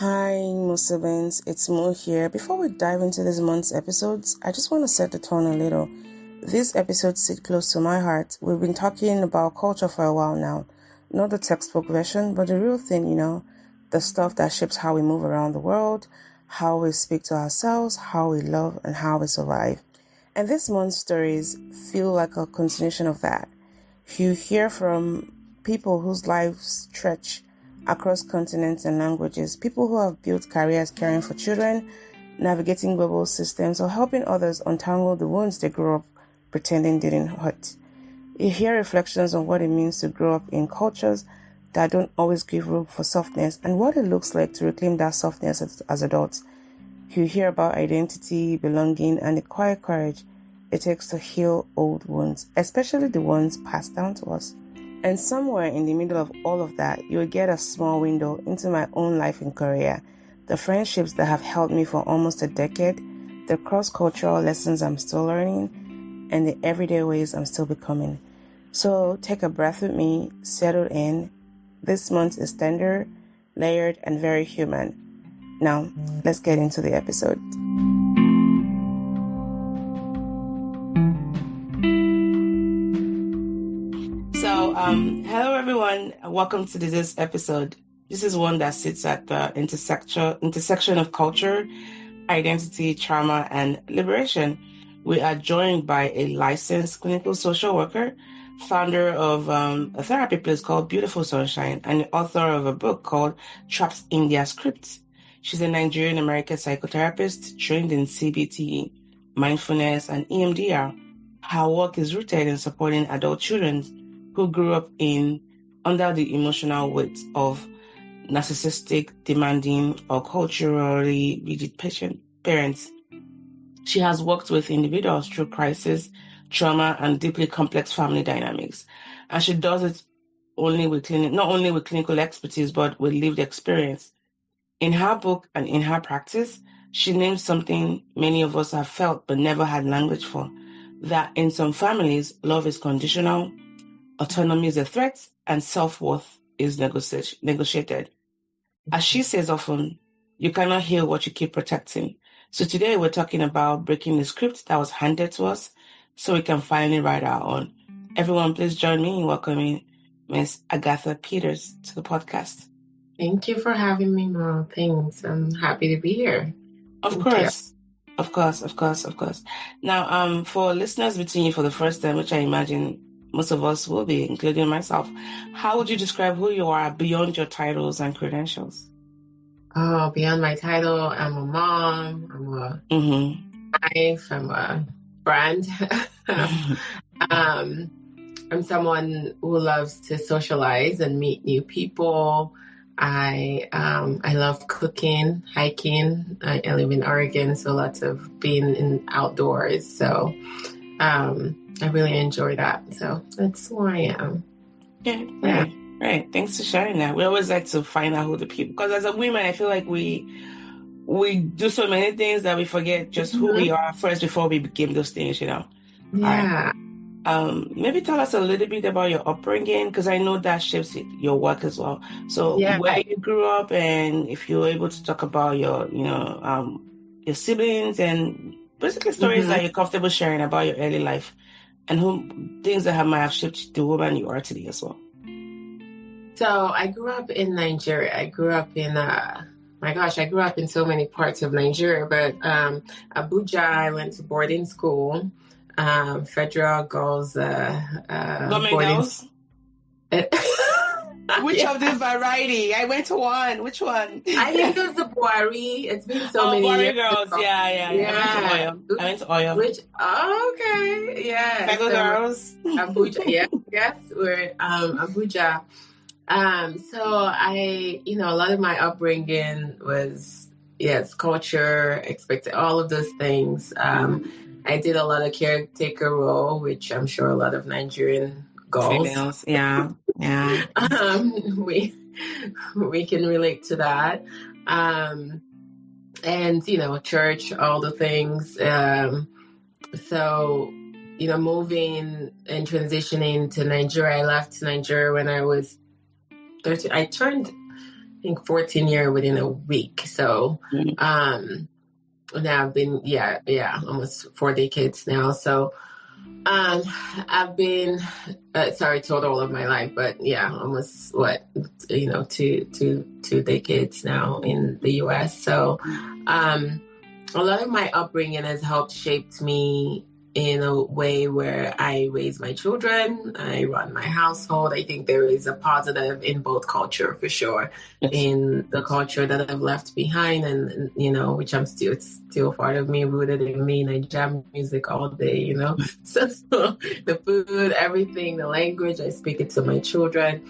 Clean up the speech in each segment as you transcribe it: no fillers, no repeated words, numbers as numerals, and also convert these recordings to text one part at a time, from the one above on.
Hi, Musibins. It's Mo here. Before we dive into this month's episodes, I just want to set the tone a little. These episodes sit close to my heart. We've been talking about culture for a while now. Not the textbook version, but the real thing, the stuff that shapes how we move around the world, how we speak to ourselves, how we love, and how we survive. And this month's stories feel like a continuation of that. You hear from people whose lives stretch across continents and languages, people who have built careers caring for children, navigating global systems, or helping others untangle the wounds they grew up pretending didn't hurt. You hear reflections on what it means to grow up in cultures that don't always give room for softness and what it looks like to reclaim that softness as adults. You hear about identity, belonging, and the quiet courage it takes to heal old wounds, especially the ones passed down to us. And somewhere in the middle of all of that, you'll get a small window into my own life in Korea, the friendships that have held me for almost a decade, the cross-cultural lessons I'm still learning, and the everyday ways I'm still becoming. So take a breath with me, settle in. This month is tender, layered, and very human. Now, let's get into the episode. Hello everyone. Welcome to this episode. This is one that sits at the intersection of culture, identity, trauma, and liberation. We are joined by a licensed clinical social worker, founder of a therapy place called Beautiful Sunshine, and the author of a book called Trapped in Their Script. She's a Nigerian-American psychotherapist trained in CBT, mindfulness, and EMDR. Her work is rooted in supporting adult children who grew up under the emotional weight of narcissistic, demanding, or culturally rigid parents. She has worked with individuals through crisis, trauma, and deeply complex family dynamics. And she does it not only with clinical expertise, but with lived experience. In her book and in her practice, she names something many of us have felt but never had language for, that in some families, love is conditional, autonomy is a threat, and self-worth is negotiated. As she says often, you cannot heal what you keep protecting. So today we're talking about breaking the script that was handed to us so we can finally write our own. Everyone, please join me in welcoming Miss Agatha Peters to the podcast. Thank you for having me, Mo. Thanks. I'm happy to be here. Of course. Now, for listeners meeting you for the first time, which I imagine most of us will be, including myself, how would you describe who you are beyond your titles and credentials? Oh, beyond my title, I'm a mom, I'm a wife, I'm a friend. I'm someone who loves to socialize and meet new people. I love cooking, hiking. I live in Oregon, so lots of being in outdoors. So I really enjoy that. So that's who I am. Yeah. Right. Thanks for sharing that. We always like to find out who the people, because as a woman, I feel like we do so many things that we forget just who we are first before we became those things, Yeah. Right. Maybe tell us a little bit about your upbringing, because I know that shapes your work as well. So where you grew up, and if you're able to talk about your siblings and basically stories that you're comfortable sharing about your early life and things that might have shaped the woman you are today as well. So I grew up in Nigeria. I grew up in I grew up in so many parts of Nigeria, but Abuja, I went to boarding school. Federal girls boarding school. Which of the variety? I went to one. Which one? I think it was the Buhari. It's been so many Buhari years girls. ago. Yeah. I went to Oyo. Okay. Yeah. Federal girls. Abuja. Yes. We're Abuja. So I, a lot of my upbringing was, culture, expected all of those things. I did a lot of caretaker role, which I'm sure a lot of Nigerian girls. Females, yeah. We can relate to that. And, church, all the things. So, moving and transitioning to Nigeria, I left Nigeria when I was 13. I turned think 14 years within a week. So, now I've been, almost 4 decades now. So, I've been, total of my life, but almost two decades now in the U.S. So, a lot of my upbringing has helped shaped me in a way where I raise my children, I run my household. I think there is a positive in both culture for sure. Yes. In the culture that I've left behind and which it's still part of me, rooted in me, and I jam music all day, So the food, everything, the language, I speak it to my children.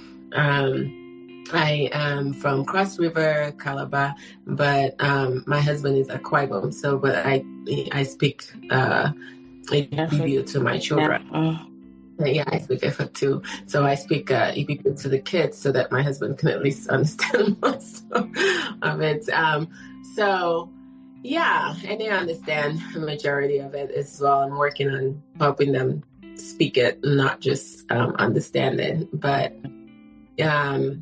I am from Cross River, Calabar, but my husband is Akwa Ibom, but I speak Ibibio to my children. I speak Efik too. So I speak Ibibio to the kids so that my husband can at least understand most of it. And they understand the majority of it as well. I'm working on helping them speak it, not just understand it. But I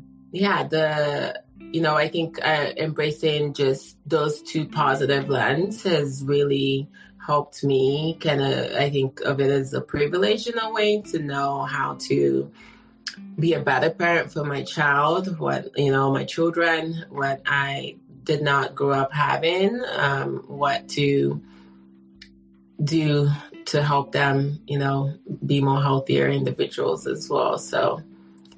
think embracing just those two positive lens has really helped me I think of it as a privilege in a way to know how to be a better parent for my child, my children, what I did not grow up having, what to do to help them, be more healthier individuals as well. So,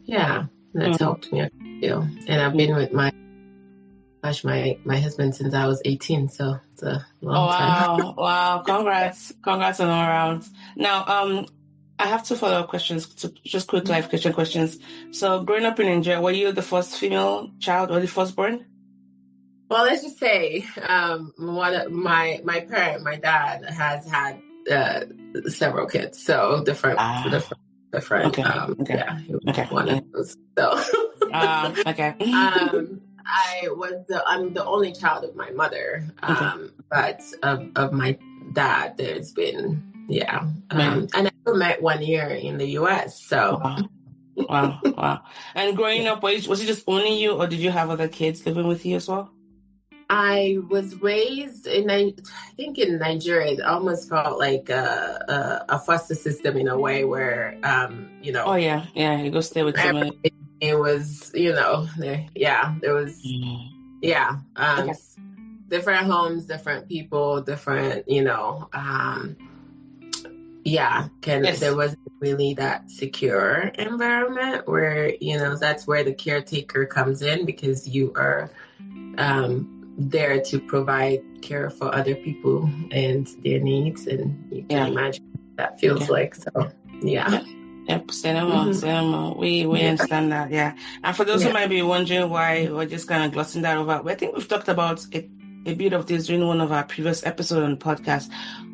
that's helped me a great deal. And I've been with my husband since I was 18, so it's a long time. Wow. Congrats on all rounds. Now, I have 2 follow-up questions, just quick clarification questions. So growing up in Nigeria, were you the first female child or the firstborn? Well, let's just say my parent, my dad, has had several kids, so different. Okay. One of those. So, okay. I'm the only child of my mother, but of my dad, there's been, and I met 1 year in the U.S. So, wow. And growing up, was it just only you, or did you have other kids living with you as well? I was raised in Nigeria. It almost felt like a foster system in a way where, Oh yeah, you go stay with somebody. It was, there was, different homes, different people, different, there wasn't really that secure environment where, that's where the caretaker comes in, because you are there to provide care for other people and their needs, and you can imagine what that feels like. So, Yep, cinema. We understand that, And for those who might be wondering why we're just kind of glossing that over, I think we've talked about a bit of this during one of our previous episodes on the podcast,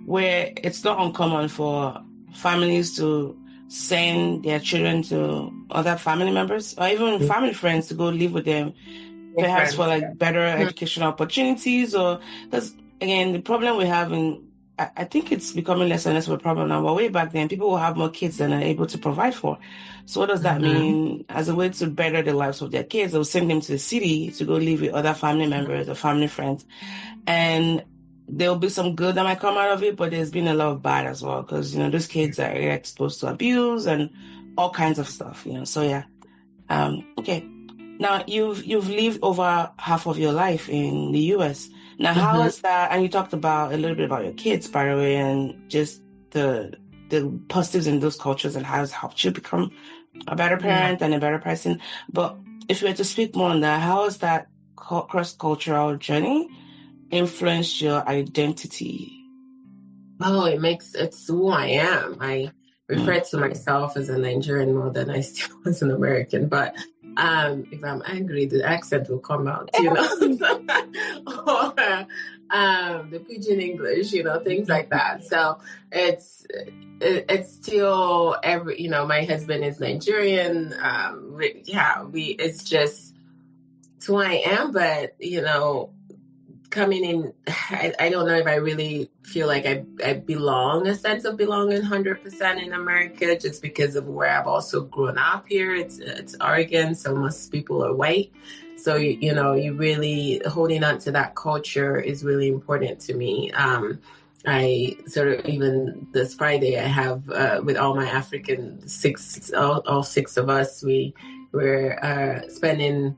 where it's not uncommon for families to send their children to other family members or even family friends to go live with them, perhaps for like better educational opportunities, or because again, the problem we have I think it's becoming less and less of a problem now, but way back then, people will have more kids than they're able to provide for. So what does that mean? As a way to better the lives of their kids, they'll send them to the city to go live with other family members or family friends. And there'll be some good that might come out of it, but there's been a lot of bad as well, because, those kids are exposed to abuse and all kinds of stuff, So okay. Now, you've lived over half of your life in the U.S. Now, how is that? And you talked about a little bit about your kids, by the way, and just the positives in those cultures and how it's helped you become a better parent and a better person. But if you were to speak more on that, how has that cross-cultural journey influenced your identity? Oh, it's who I am. I refer to myself as a Nigerian more than I still was an American, but if I'm angry, the accent will come out, or the pidgin English, things like that. So it's still my husband is Nigerian. It's just who I am, but coming in, I don't know if I really feel like I belong, a sense of belonging 100% in America, just because of where I've also grown up here. It's Oregon, so most people are white. So, you really holding on to that culture is really important to me. I sort of, even this Friday, I have with all my African all six of us, we're spending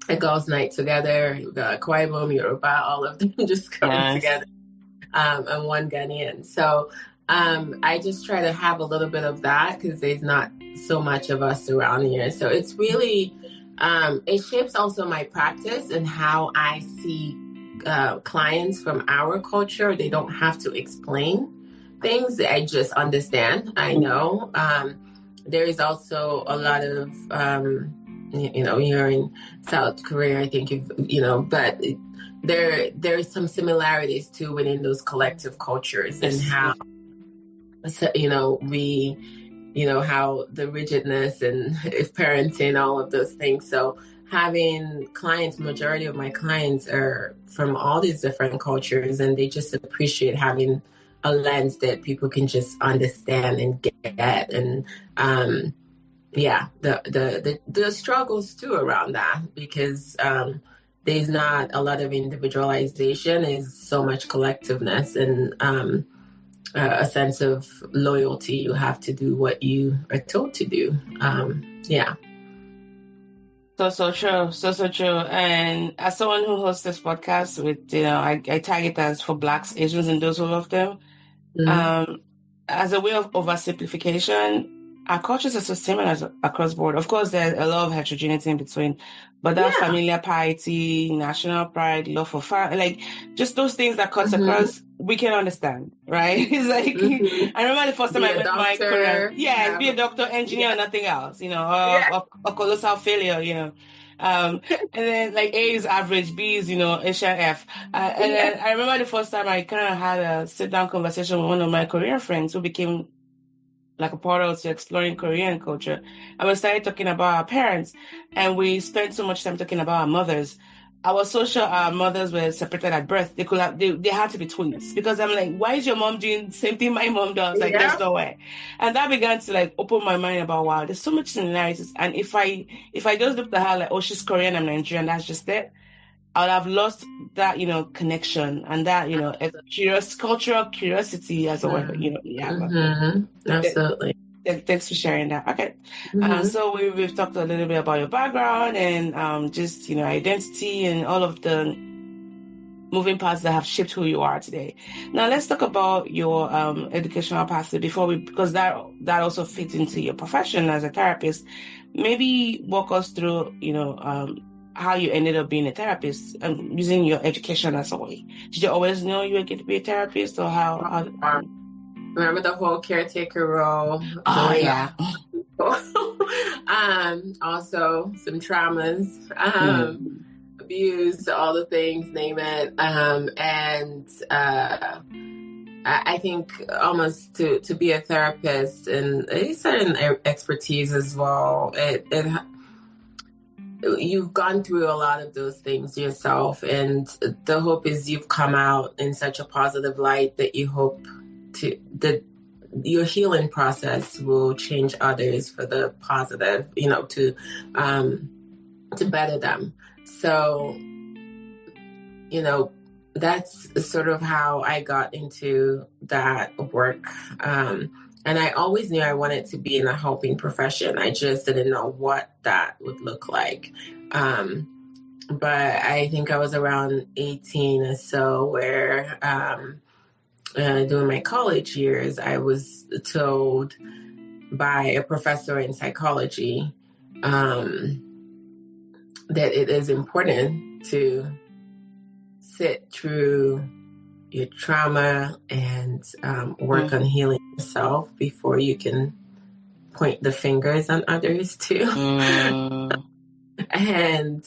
a girls' night together. We got Kwaibom, Yoruba, all of them just coming together, and one Ghanaian. So I just try to have a little bit of that because there's not so much of us around here. So it's really, it shapes also my practice and how I see clients from our culture. They don't have to explain things. I just understand. I know. There is also a lot of, you're in South Korea, I think, but there's some similarities too within those collective cultures and how, how the rigidness and parenting, all of those things. So having clients, majority of my clients are from all these different cultures, and they just appreciate having a lens that people can just understand and get. And the struggles too around that, because there's not a lot of individualization, is so much collectiveness and a sense of loyalty. You have to do what you are told to do. So true. So true. And as someone who hosts this podcast with, I tag it as for Blacks, Asians, and those who love them. Mm-hmm. As a way of oversimplification, our cultures are so similar across board. Of course, there's a lot of heterogeneity in between, but that familiar piety, national pride, love for family, like just those things that cuts across, we can understand, right? It's like, I remember the first time I met my career. Yeah, be a doctor, engineer, nothing else, or colossal failure, and then like A is average, B is, Asian F. And then I remember the first time I kind of had a sit-down conversation with one of my Korean friends who became like a portal to exploring Korean culture. And we started talking about our parents, and we spent so much time talking about our mothers. I was so sure our mothers were separated at birth. They had to be twins, because I'm like, why is your mom doing the same thing my mom does? Like, there's no way. And that began to like open my mind about, wow, there's so much similarities. And if I just looked at her like, oh, she's Korean, I'm Nigerian, that's just it, I would have lost that, connection and that, cultural curiosity as well. Absolutely. Thanks for sharing that. Okay. So we've talked a little bit about your background and just, identity and all of the moving parts that have shaped who you are today. Now let's talk about your educational pathway because that also fits into your profession as a therapist. Maybe walk us through, how you ended up being a therapist and using your education as a way. Did you always know you were going to be a therapist, or how remember the whole caretaker role? Oh, yeah. Also some traumas, abuse, all the things, name it. And I think almost to be a therapist and a certain expertise as well, you've gone through a lot of those things yourself, and the hope is you've come out in such a positive light that you hope that your healing process will change others for the positive, to better them. So, that's sort of how I got into that work. And I always knew I wanted to be in a helping profession. I just didn't know what that would look like. But I think I was around 18 or so where during my college years, I was told by a professor in psychology that it is important to sit through your trauma and work on healing yourself before you can point the fingers on others too. And,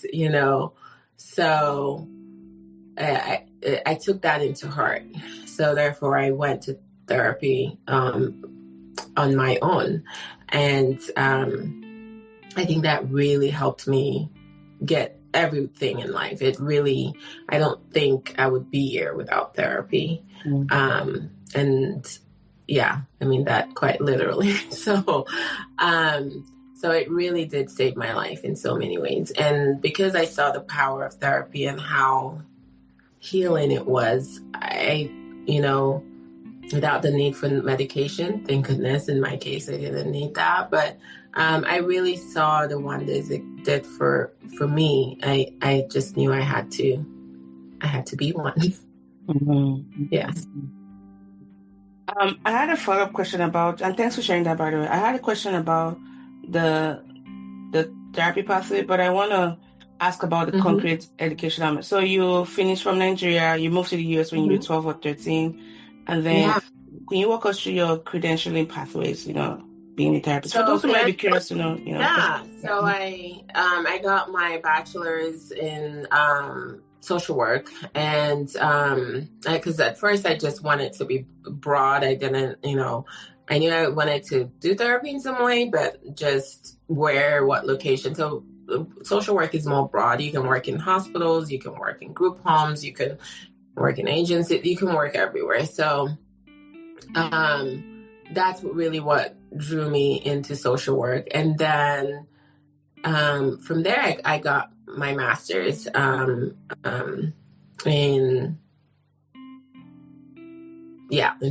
so I took that into heart. So therefore I went to therapy on my own. And I think that really helped me get everything in life. It really, I don't think I would be here without therapy. And yeah, I mean that quite literally. So it really did save my life in so many ways. And because I saw the power of therapy and how healing it was, without the need for medication, thank goodness, in my case, I didn't need that. But I really saw the wonders it did for me. I just knew I had to be one. Yes. I had a follow-up question about, and thanks for sharing that, by the way. I had a question about the therapy pathway, but I want to ask about the concrete education. So you finished from Nigeria, you moved to the US when you were 12 or 13, and then can you walk us through your credentialing pathways, being a therapist? For those who might be curious to know, Yeah, so I got my bachelor's in social work, and because at first I just wanted to be broad. I didn't, I knew I wanted to do therapy in some way, but just where, what location. So social work is more broad. You can work in hospitals, you can work in group homes, you can work in agencies, you can work everywhere. So that's really what drew me into social work. And then from there, I got my master's in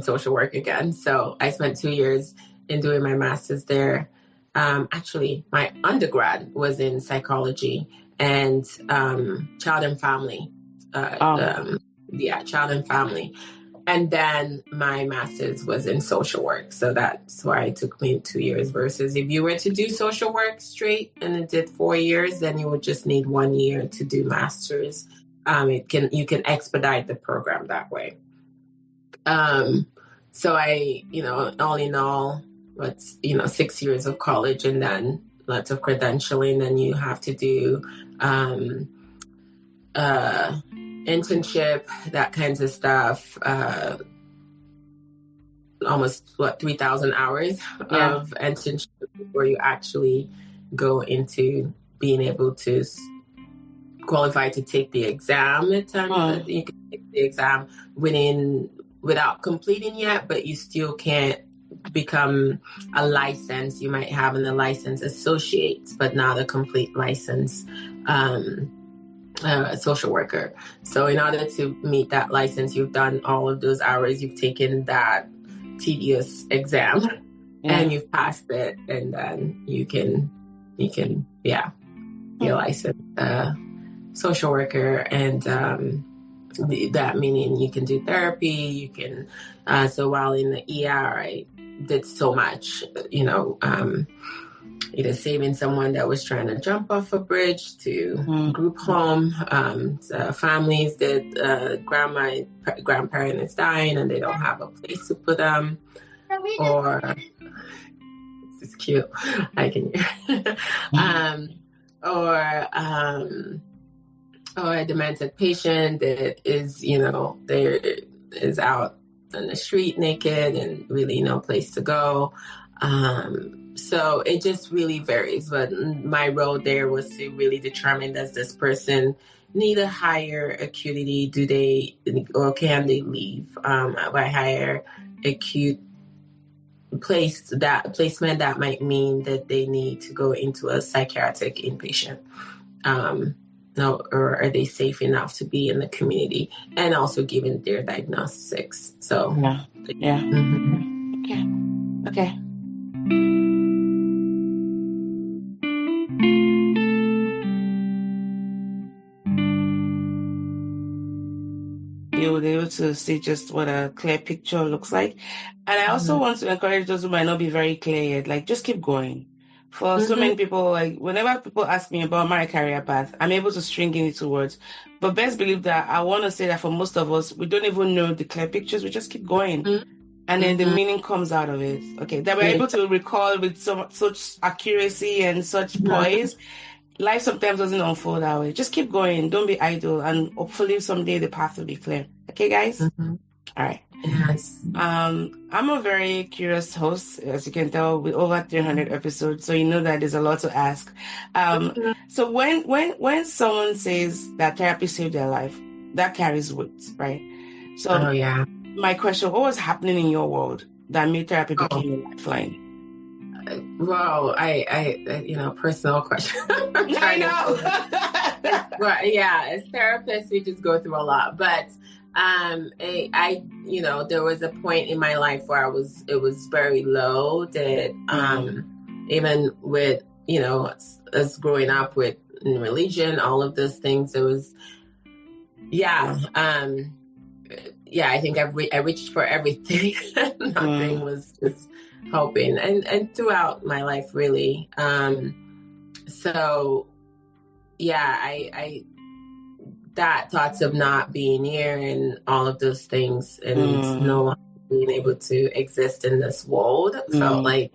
social work again. So I spent 2 years in doing my master's there. Actually, my undergrad was in psychology and child and family. Child and family. And then my master's was in social work. So that's why it took me 2 years versus if you were to do social work straight and it did 4 years, then you would just need 1 year to do master's. You can expedite the program that way. So I, all in all, 6 years of college and then lots of credentialing. Then you have to do internship, that kinds of stuff. Almost 3,000 hours of internship before you actually go into being able to qualify to take the exam. At times you can take the exam without completing yet, but you still can't become a license. You might have a license associate, but not a complete license social worker. So in order to meet that license, you've done all of those hours, you've taken that tedious exam and you've passed it, and then you can be a licensed social worker. And that meaning you can do therapy, you can so while in the ER I did so much, either saving someone that was trying to jump off a bridge to group home, families that grandparent is dying and they don't have a place to put them, or this is cute, I can hear, or a demented patient that is, there is out on the street naked and really no place to go. So it just really varies. But my role there was to really determine, does this person need a higher acuity? Do they, or can they leave by higher acute placement? That might mean that they need to go into a psychiatric inpatient. Or are they safe enough to be in the community? And also given their diagnostics. So Okay. You'll be able to see just what a clear picture looks like. And I also want to encourage those who might not be very clear yet, just keep going. For so many people, whenever people ask me about my career path, I'm able to string in into words. But best believe that I want to say that for most of us, we don't even know the clear pictures. We just keep going. And then the meaning comes out of it. Okay. That we're able to recall with such accuracy and such poise. Life sometimes doesn't unfold that way. Just keep going. Don't be idle. And hopefully someday the path will be clear. Okay, guys? All right. Yes. I'm a very curious host, as you can tell, with over 300 episodes, so you know that there's a lot to ask. So when someone says that therapy saved their life, that carries weight, right? So Oh, yeah. my question, what was happening in your world that made therapy become a lifeline? Well, I personal question. I know. Well, yeah, as therapists, we just go through a lot. But there was a point in my life where it was very low that even with, us growing up with religion, all of those things, it was, I think I reached for everything. Nothing was just helping, and throughout my life, really. I that thoughts of not being here and all of those things, and no longer being able to exist in this world felt like,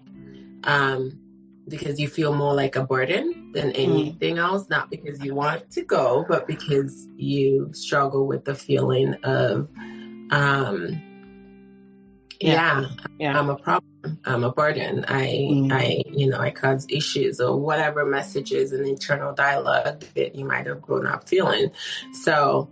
because you feel more like a burden than anything else, not because you want to go, but because you struggle with the feeling of, I'm a problem. I'm a burden. I cause issues or whatever messages and internal dialogue that you might have grown up feeling. So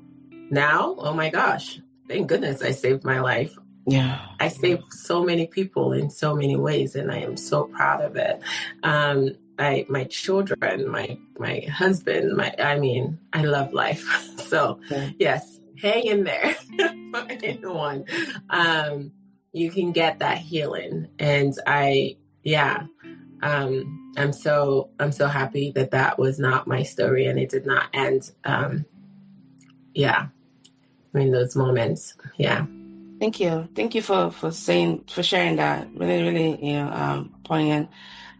now, oh my gosh, thank goodness I saved my life. Yeah. I saved so many people in so many ways, and I am so proud of it. My children, my husband, I love life. So yes, hang in there for anyone. You can get that healing. And I'm so happy that was not my story, and it did not end. In those moments. Yeah. Thank you for sharing that. Really, really, poignant.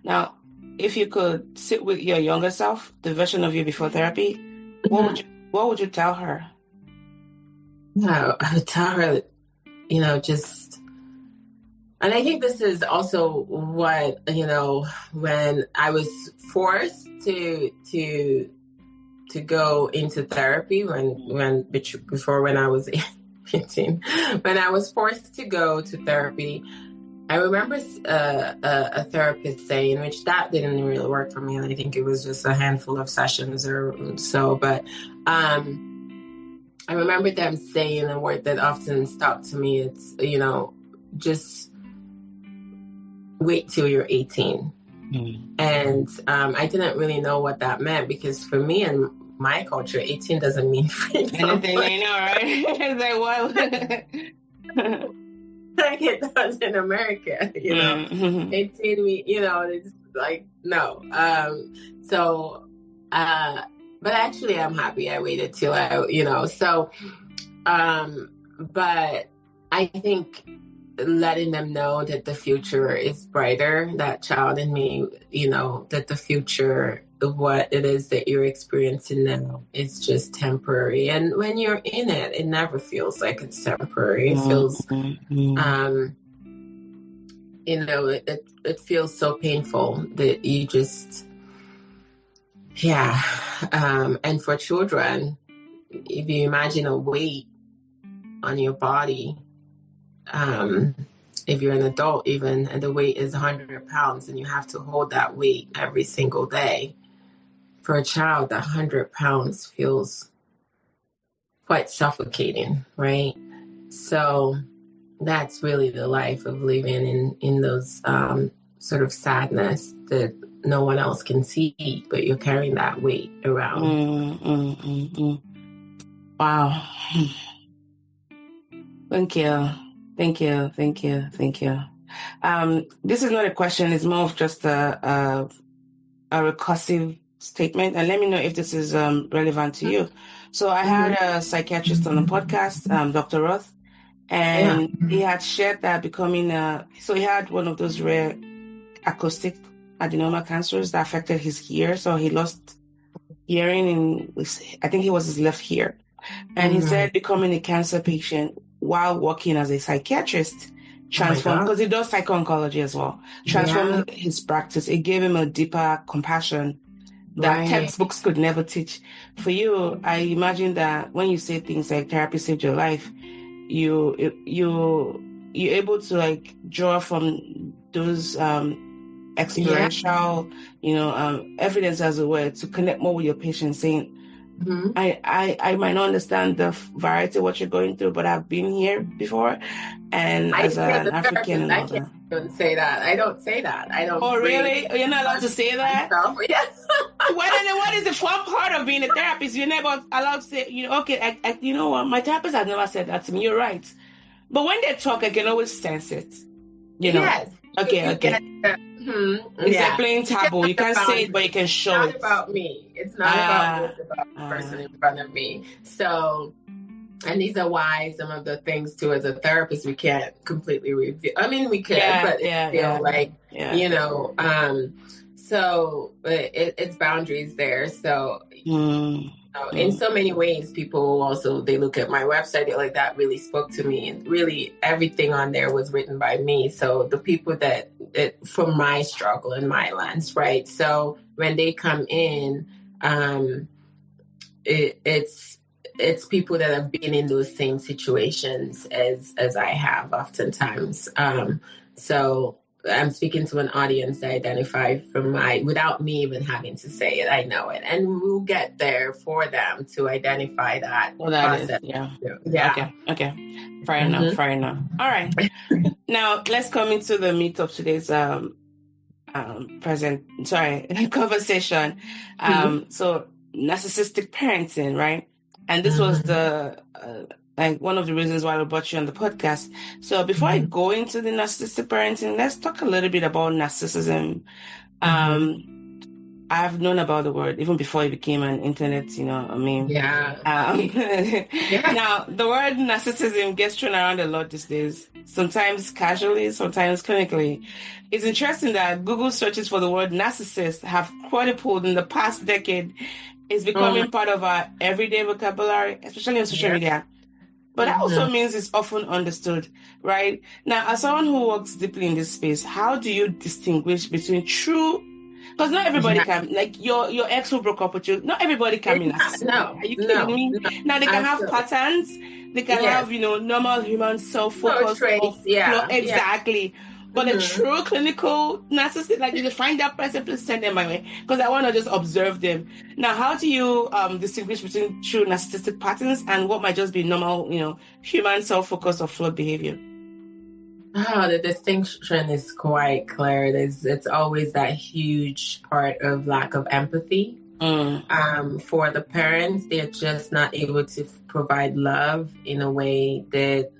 Now, if you could sit with your younger self, the version of you before therapy, what would you tell her? I would tell her, and I think this is also what, when I was forced to go into therapy before when I was 18, when I was forced to go to therapy, I remember a therapist saying, which that didn't really work for me, and I think it was just a handful of sessions or so, but I remember them saying a word that often stuck to me. It's, just wait till you're 18. And I didn't really know what that meant, because for me and my culture, 18 doesn't mean freedom. Anything, I know, right? It's like, what? Like it does in America, 18, it's like, no. But actually I'm happy I waited till but I think letting them know that the future is brighter, that child in me, that the future of what it is that you're experiencing now is just temporary. And when you're in it, it never feels like it's temporary. It feels, it feels so painful that you just, and for children, if you imagine a weight on your body, if you're an adult even, and the weight is 100 pounds and you have to hold that weight every single day, for a child, 100 pounds feels quite suffocating, right? So that's really the life of living in those sort of sadness that no one else can see, but you're carrying that weight around. Wow. Thank you. This is not a question. It's more of just a recursive statement. And let me know if this is relevant to you. So I had a psychiatrist on the podcast, Dr. Roth, and he had shared that so he had one of those rare acoustic adenoma cancers that affected his ear. So he lost hearing I think it was his left ear. And he said becoming a cancer patient while working as a psychiatrist transformed, because he does psycho-oncology as well, transformed his practice. It gave him a deeper compassion that textbooks could never teach. For you, I imagine that when you say things like therapy saved your life, you're able to like draw from those experiential, evidence, as it were, to connect more with your patient, saying, Mm-hmm. I might not understand the variety of what you're going through, but I've been here before, and as an African and all that. I don't say that. I don't say that. I don't. Oh, really? You're not allowed to say that? Yes. What is the fun part of being a therapist? You're never allowed to say, okay, you know what? My therapist has never said that to me. You're right. But when they talk, I can always sense it. Yes. Okay. It's playing taboo. You can't say it, but you can show it. It's not about me. It's not about me. It's about the person in front of me. So, and these are why some of the things too, as a therapist, we can't completely reveal. I mean, we could, but so it's boundaries there. So, in so many ways, people also, they look at my website, they're like, that really spoke to me. And really everything on there was written by me. So the people from my struggle and my lens, right? So when they come in, it's people that have been in those same situations as I have oftentimes. So I'm speaking to an audience that identify without me even having to say it. I know it. And we'll get there for them to identify that. Well, that process. Yeah. Okay. Fair enough. All right. Now let's come into the meat of today's conversation. So narcissistic parenting, right? And this was the one of the reasons why we brought you on the podcast. So before I go into the narcissistic parenting, let's talk a little bit about narcissism. I've known about the word even before it became an internet, Now, the word narcissism gets thrown around a lot these days, sometimes casually, sometimes clinically. It's interesting that Google searches for the word narcissist have quadrupled in the past decade. It's becoming part of our everyday vocabulary, especially on social media. But that also means it's often understood, right? Now, as someone who works deeply in this space, how do you distinguish between true? Because not everybody can, like your ex who broke up with you, not everybody can be narcissistic. No. Are you kidding me? No, now, they can have patterns. They can have, normal human self-focus. Exactly. But a true clinical narcissist, like if you find that person, please send them my way, because I want to just observe them. Now, how do you distinguish between true narcissistic patterns and what might just be normal, human self-focus or flawed behavior? The distinction is quite clear. It's always that huge part of lack of empathy. For the parents, they're just not able to provide love in a way that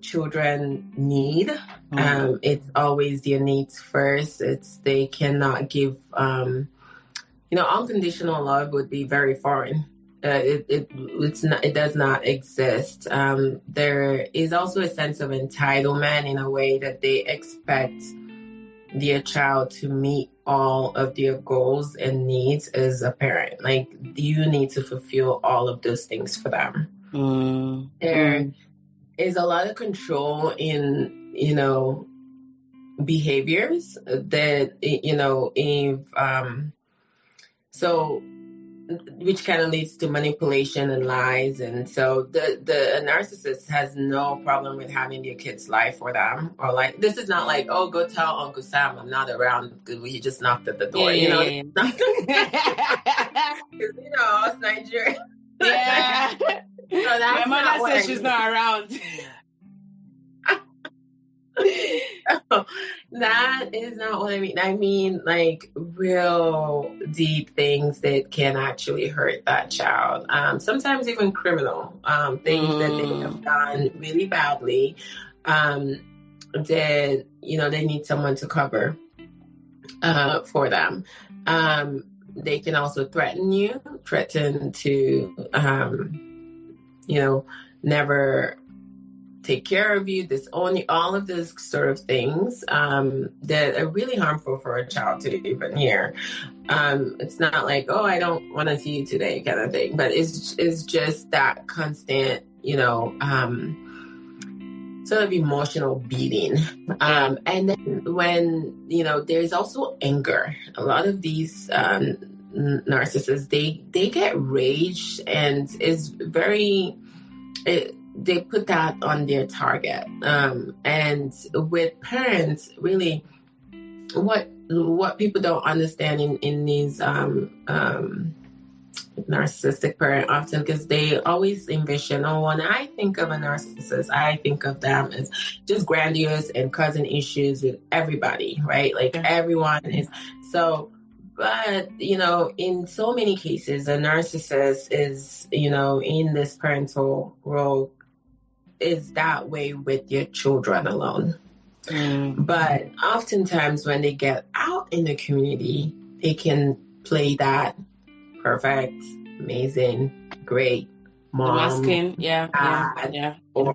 children need. It's always their needs first. They cannot give unconditional love would be very foreign. It does not exist. There is also a sense of entitlement in a way that they expect their child to meet all of their goals and needs as a parent. Like, you need to fulfill all of those things for them. There is a lot of control in, behaviors that, which kind of leads to manipulation and lies. And so the narcissist has no problem with having their kid's life for them. Or like, this is not like, oh, go tell Uncle Sam I'm not around. He just knocked at the door. It's Nigeria. Yeah. My mother says she's not around. That is not what I mean. I mean, like, real deep things that can actually hurt that child. Sometimes even criminal things that they have done really badly. That they need someone to cover for them. They can also threaten to never take care of you, all of those sort of things that are really harmful for a child to even hear. It's not like, oh, I don't want to see you today kind of thing, but it's just that constant, sort of emotional beating. And then when, there's also anger. A lot of these narcissists, they get rage, and is very, they put that on their target. And with parents, really, what people don't understand in these narcissistic parent often, because they always envision, oh, when I think of a narcissist, I think of them as just grandiose and causing issues with everybody, right? Like everyone is so. But, in so many cases, a narcissist is, in this parental role, is that way with your children alone. But oftentimes when they get out in the community, they can play that perfect, amazing, great mom, dad, or,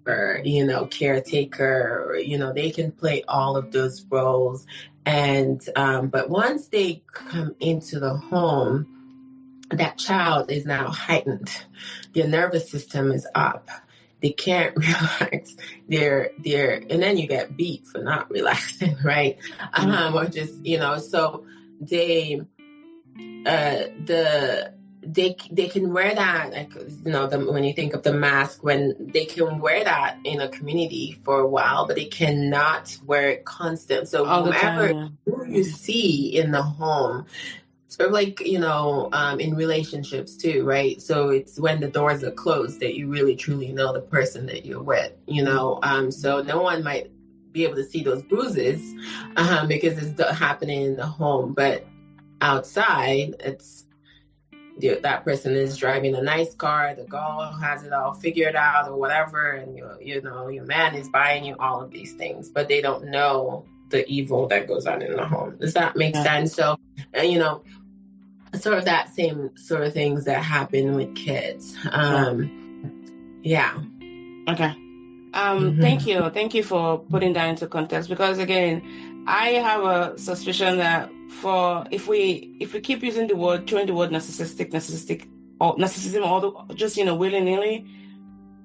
caretaker, or, they can play all of those roles. And, but once they come into the home, that child is now heightened. Their nervous system is up. They can't relax. And then you get beat for not relaxing, right? Or just, so they can wear that, like, when you think of the mask, when they can wear that in a community for a while, but they cannot wear it constant. So whomever you see in the home, sort of like, in relationships too, right? So it's when the doors are closed that you really truly know the person that you're with, so no one might be able to see those bruises because it's happening in the home, but outside, it's that person is driving a nice car, the girl has it all figured out or whatever, and your man is buying you all of these things, but they don't know the evil that goes on in the home. Does that make sense? So, sort of that same sort of things that happen with kids. Okay. Thank you for putting that into context, because again, I have a suspicion that if we keep using throwing the word narcissistic or narcissism, although just willy-nilly,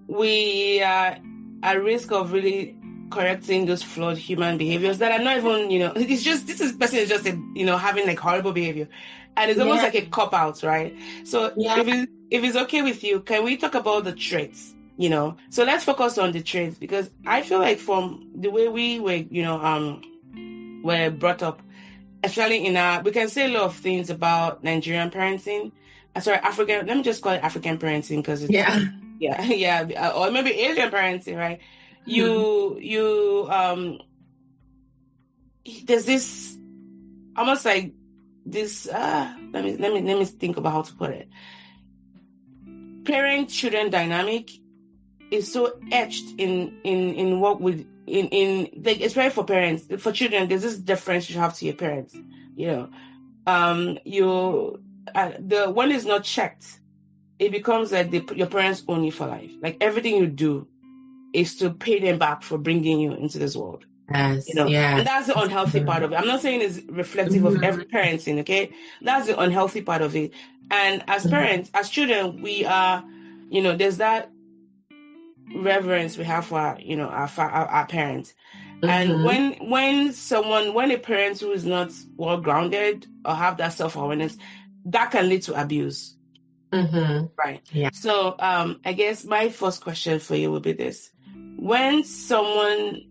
we are at risk of really correcting those flawed human behaviors that are not even, it's just, this person is just having like horrible behavior, and it's almost like a cop-out, right? So if it's okay with you, can we talk about the traits? So let's focus on the traits, because I feel like from the way we were, were brought up, especially we can say a lot of things about Nigerian parenting. African, let me just call it African parenting, because it's, or maybe Asian parenting, right? There's this, almost like this, let me think about how to put it. Parent-children dynamic is so etched in what we like, especially for parents. For children, there's this deference you have to your parents. The one is not checked, it becomes like your parents own you for life. Like everything you do is to pay them back for bringing you into this world. Yes, and that's the unhealthy part of it. I'm not saying it's reflective of every parenting, okay? That's the unhealthy part of it. And as parents, as children, we are, there's that reverence we have for our parents. And when a parent who is not well grounded or have that self-awareness, that can lead to abuse. Right. Yeah. So I guess my first question for you would be this: when someone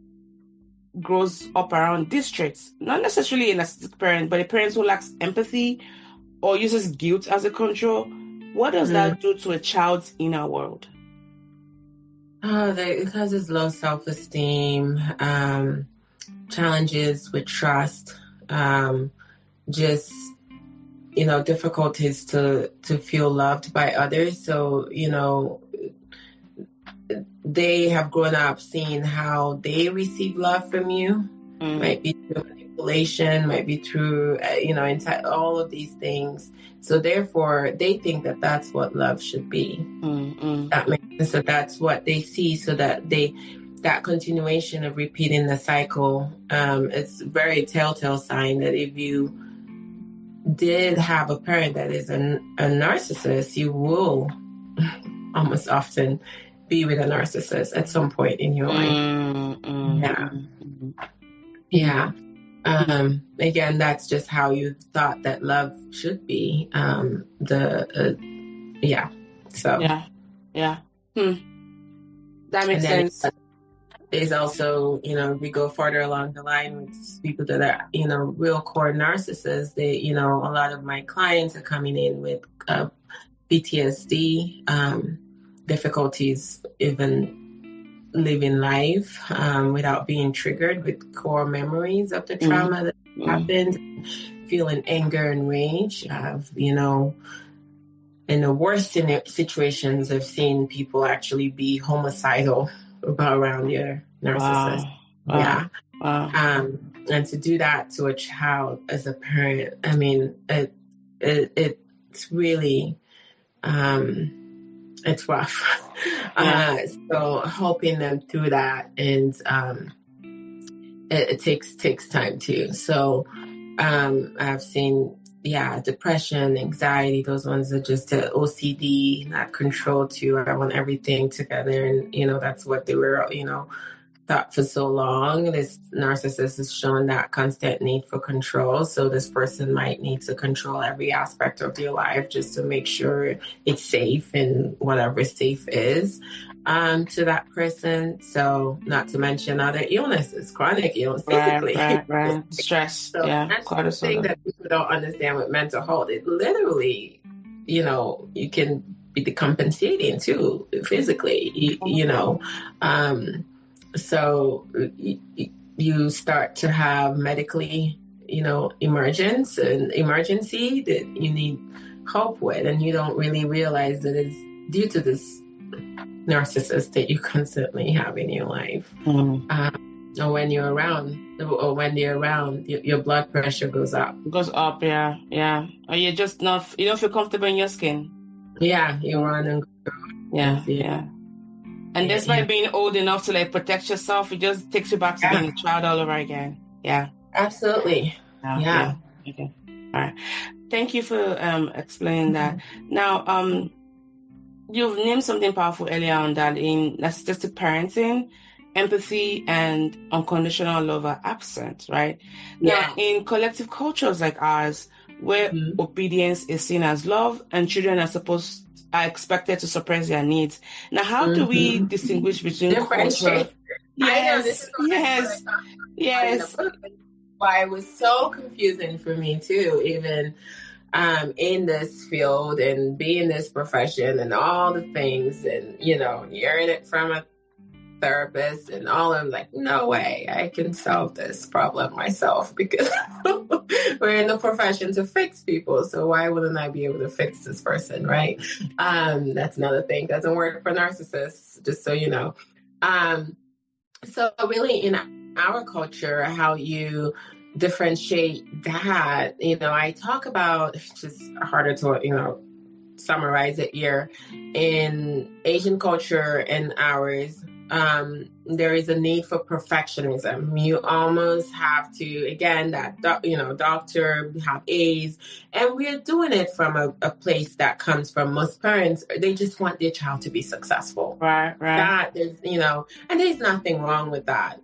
grows up around these traits, not necessarily a narcissistic parent, but a parent who lacks empathy or uses guilt as a control, what does that do to a child's inner world? It causes low self-esteem, challenges with trust, just, difficulties to feel loved by others. So, they have grown up seeing how they receive love from you. Might be through manipulation, might be through, inside all of these things. So therefore, they think that that's what love should be. That makes sense. So that's what they see. So that that continuation of repeating the cycle, it's a very telltale sign that if you did have a parent that is a narcissist, you will almost often be with a narcissist at some point in your life. Yeah. Again, that's just how you thought that love should be. So yeah. That makes and sense. then there's also, if we go further along the line with people that are, real core narcissists, they, a lot of my clients are coming in with PTSD, difficulties even living life without being triggered with core memories of the trauma that happened, feeling anger and rage. In the worst situations, I've seen people actually be homicidal around your narcissist. Wow. And to do that to a child as a parent, I mean, it's really, it's rough. So helping them through that, and it takes time too. So I've seen, depression, anxiety, those ones are just OCD, not control too. I want everything together. And, that's what they were, thought for so long. This narcissist is showing that constant need for control. So this person might need to control every aspect of your life just to make sure it's safe, and whatever safe is to that person. So not to mention other illnesses, chronic illness, physically. Right. Stress. So that's the thing that people don't understand with mental health. It literally, you can be decompensating too, physically, so you start to have medically, emergency that you need help with, and you don't really realize that it's due to this narcissist that you constantly have in your life. Or when they're around, your blood pressure goes up. Goes up, yeah. Or you just you don't feel comfortable in your skin. Yeah, you run and go. Yeah. And despite being old enough to protect yourself, it just takes you back to being a child all over again. Yeah. Absolutely. Yeah. Okay. All right. Thank you for explaining that. Now, you've named something powerful earlier on, that in narcissistic parenting, empathy and unconditional love are absent, right? Yeah. Now, in collective cultures like ours, where obedience is seen as love and children are expected to suppress their needs. Now, how do we distinguish between culture? Yes. Why it was so confusing for me too, even in this field and being this profession and all the things, and hearing it from a therapist and all. I'm like, no way, I can solve this problem myself, because we're in the profession to fix people. So why wouldn't I be able to fix this person, right? That's another thing. Doesn't work for narcissists, just so you know. So really, in our culture, how you differentiate that, I talk about, it's just harder to, summarize it here. In Asian culture and ours, there is a need for perfectionism. You almost have to, again, doctor, have A's, and we're doing it from a place that comes from most parents. They just want their child to be successful. Right. That is, and there's nothing wrong with that.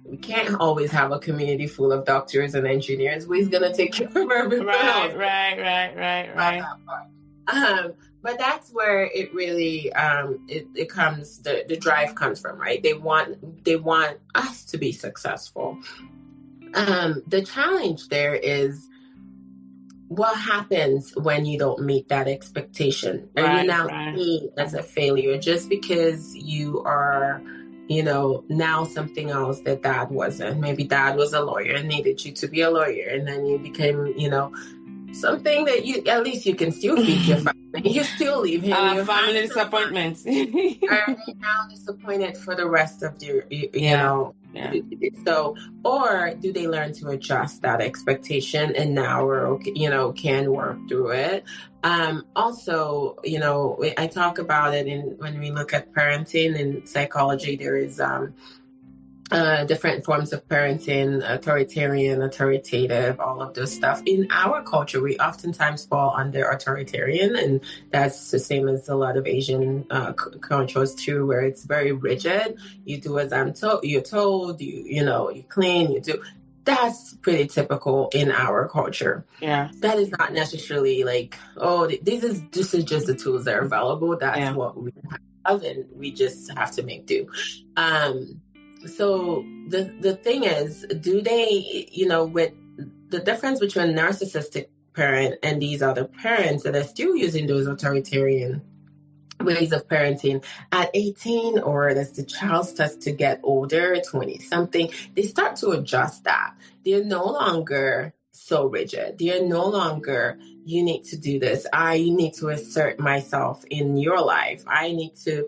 We can't always have a community full of doctors and engineers. Who's going to take care of everyone else? Right. But that's where it really it comes. The drive comes from, right? They want us to be successful. The challenge there is, what happens when you don't meet that expectation? Are you now seen as a failure just because you are, now something else that dad wasn't? Maybe dad was a lawyer and needed you to be a lawyer, and then you became, something that at least you can still feed your family. You still leave him. Family disappointments. Are they now disappointed for the rest of your, So, or do they learn to adjust that expectation, and now can work through it? Also, I talk about it when we look at parenting and psychology. There is different forms of parenting, authoritarian, authoritative, all of those stuff. In our culture, we oftentimes fall under authoritarian, and that's the same as a lot of Asian cultures too, where it's very rigid. You do as you're told, you clean, you do. That's pretty typical in our culture. Yeah. That is not necessarily like, oh, this is just the tools that are available. That's what we have, and we just have to make do. So the thing is, do they, with the difference between a narcissistic parent and these other parents that are still using those authoritarian ways of parenting at 18, or as the child starts to get older, 20 something, they start to adjust that. They're no longer so rigid. They're no longer, you need to do this. I need to assert myself in your life. I need to,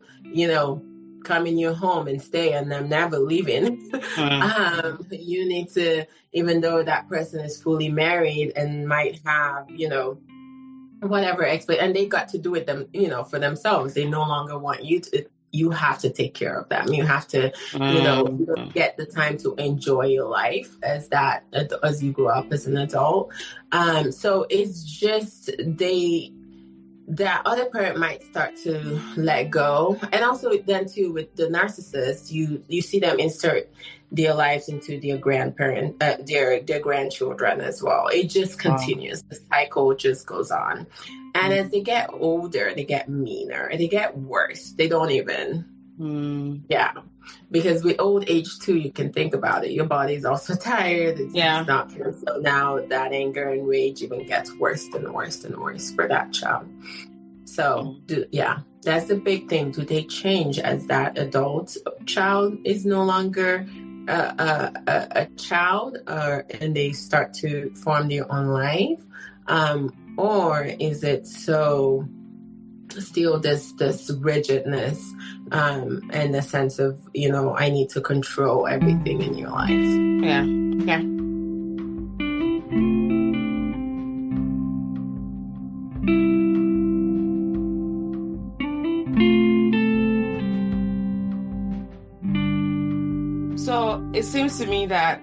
come in your home and stay, and I'm never leaving. You need to, even though that person is fully married and might have, whatever and they got to do it for themselves. They no longer want you to. You have to take care of them. You have to, get the time to enjoy your life as you grow up as an adult. So it's just that other parent might start to let go. And also then too, with the narcissist, you see them insert their lives into their grandparent, their grandchildren as well. It just continues. The cycle just goes on. And as they get older, they get meaner, they get worse. They don't even, because with old age too, you can think about it. Your body's also tired. It's not good. So now that anger and rage even gets worse and worse and worse for that child. So that's the big thing. Do they change as that adult child is no longer a child, and they start to form their own life? Or is it still this rigidness, and the sense of, I need to control everything in your life? Yeah. So it seems to me that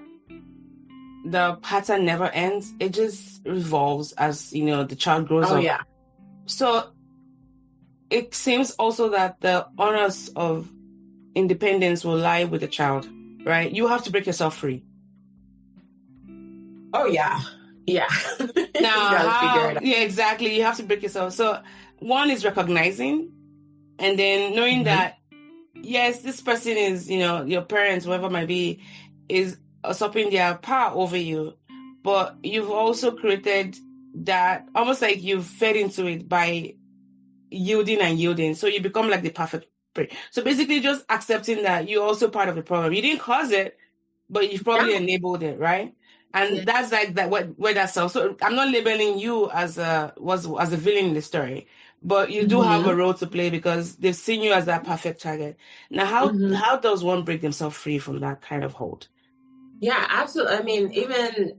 the pattern never ends. It just revolves as, the child grows up. Yeah. So it seems also that the honors of independence will lie with the child, right? You have to break yourself free. Oh, yeah. Yeah. Now, yeah, exactly. You have to break yourself. So one is recognizing, and then knowing that, yes, this person is, your parents, whoever it might be, is usurping their power over you. But you've also created that, almost like you've fed into it by yielding. So you become like the perfect prey. So basically just accepting that you're also part of the problem. You didn't cause it, but you've probably enabled it, right? And that's like that where that's so. So I'm not labeling you as a villain in the story, but you do have a role to play because they've seen you as that perfect target. Now, how does one break themselves free from that kind of hold? Yeah, absolutely. I mean, even,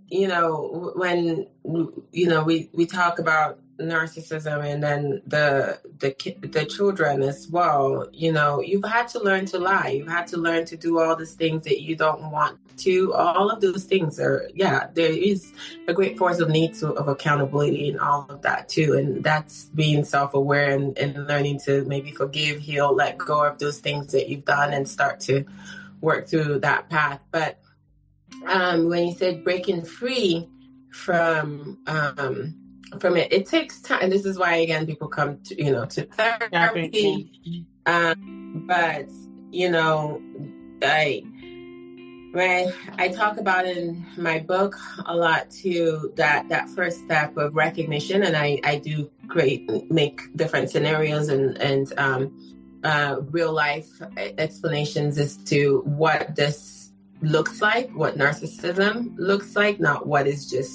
when, we talk about narcissism and then the children as well, you've had to learn to lie. You've had to learn to do all these things that you don't want to. All of those things there is a great force of need of accountability and all of that too. And that's being self-aware and learning to maybe forgive, heal, let go of those things that you've done and start to work through that path. But when you said breaking free from it, it takes time. And this is why, again, people come to, to therapy. But, I talk about in my book a lot too, that first step of recognition. And I do make different scenarios and real life explanations as to what this looks like, what narcissism looks like, not what is just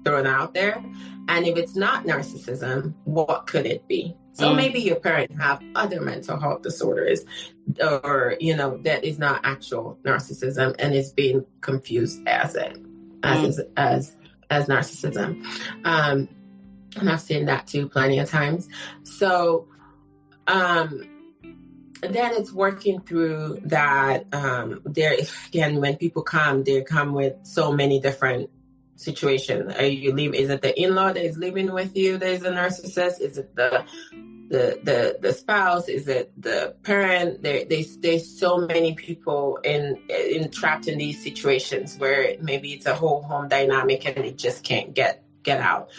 thrown out there. And if it's not narcissism, what could it be? So maybe your parent have other mental health disorders, or that is not actual narcissism and is being confused as narcissism. And I've seen that too plenty of times. So then it's working through that. There again, when people come, they come with so many different situations. Are you leave? Is it the in-law that is living with you that is a narcissist? Is it the spouse? Is it the parent? There's so many people trapped in these situations where maybe it's a whole home dynamic and it just can't get out.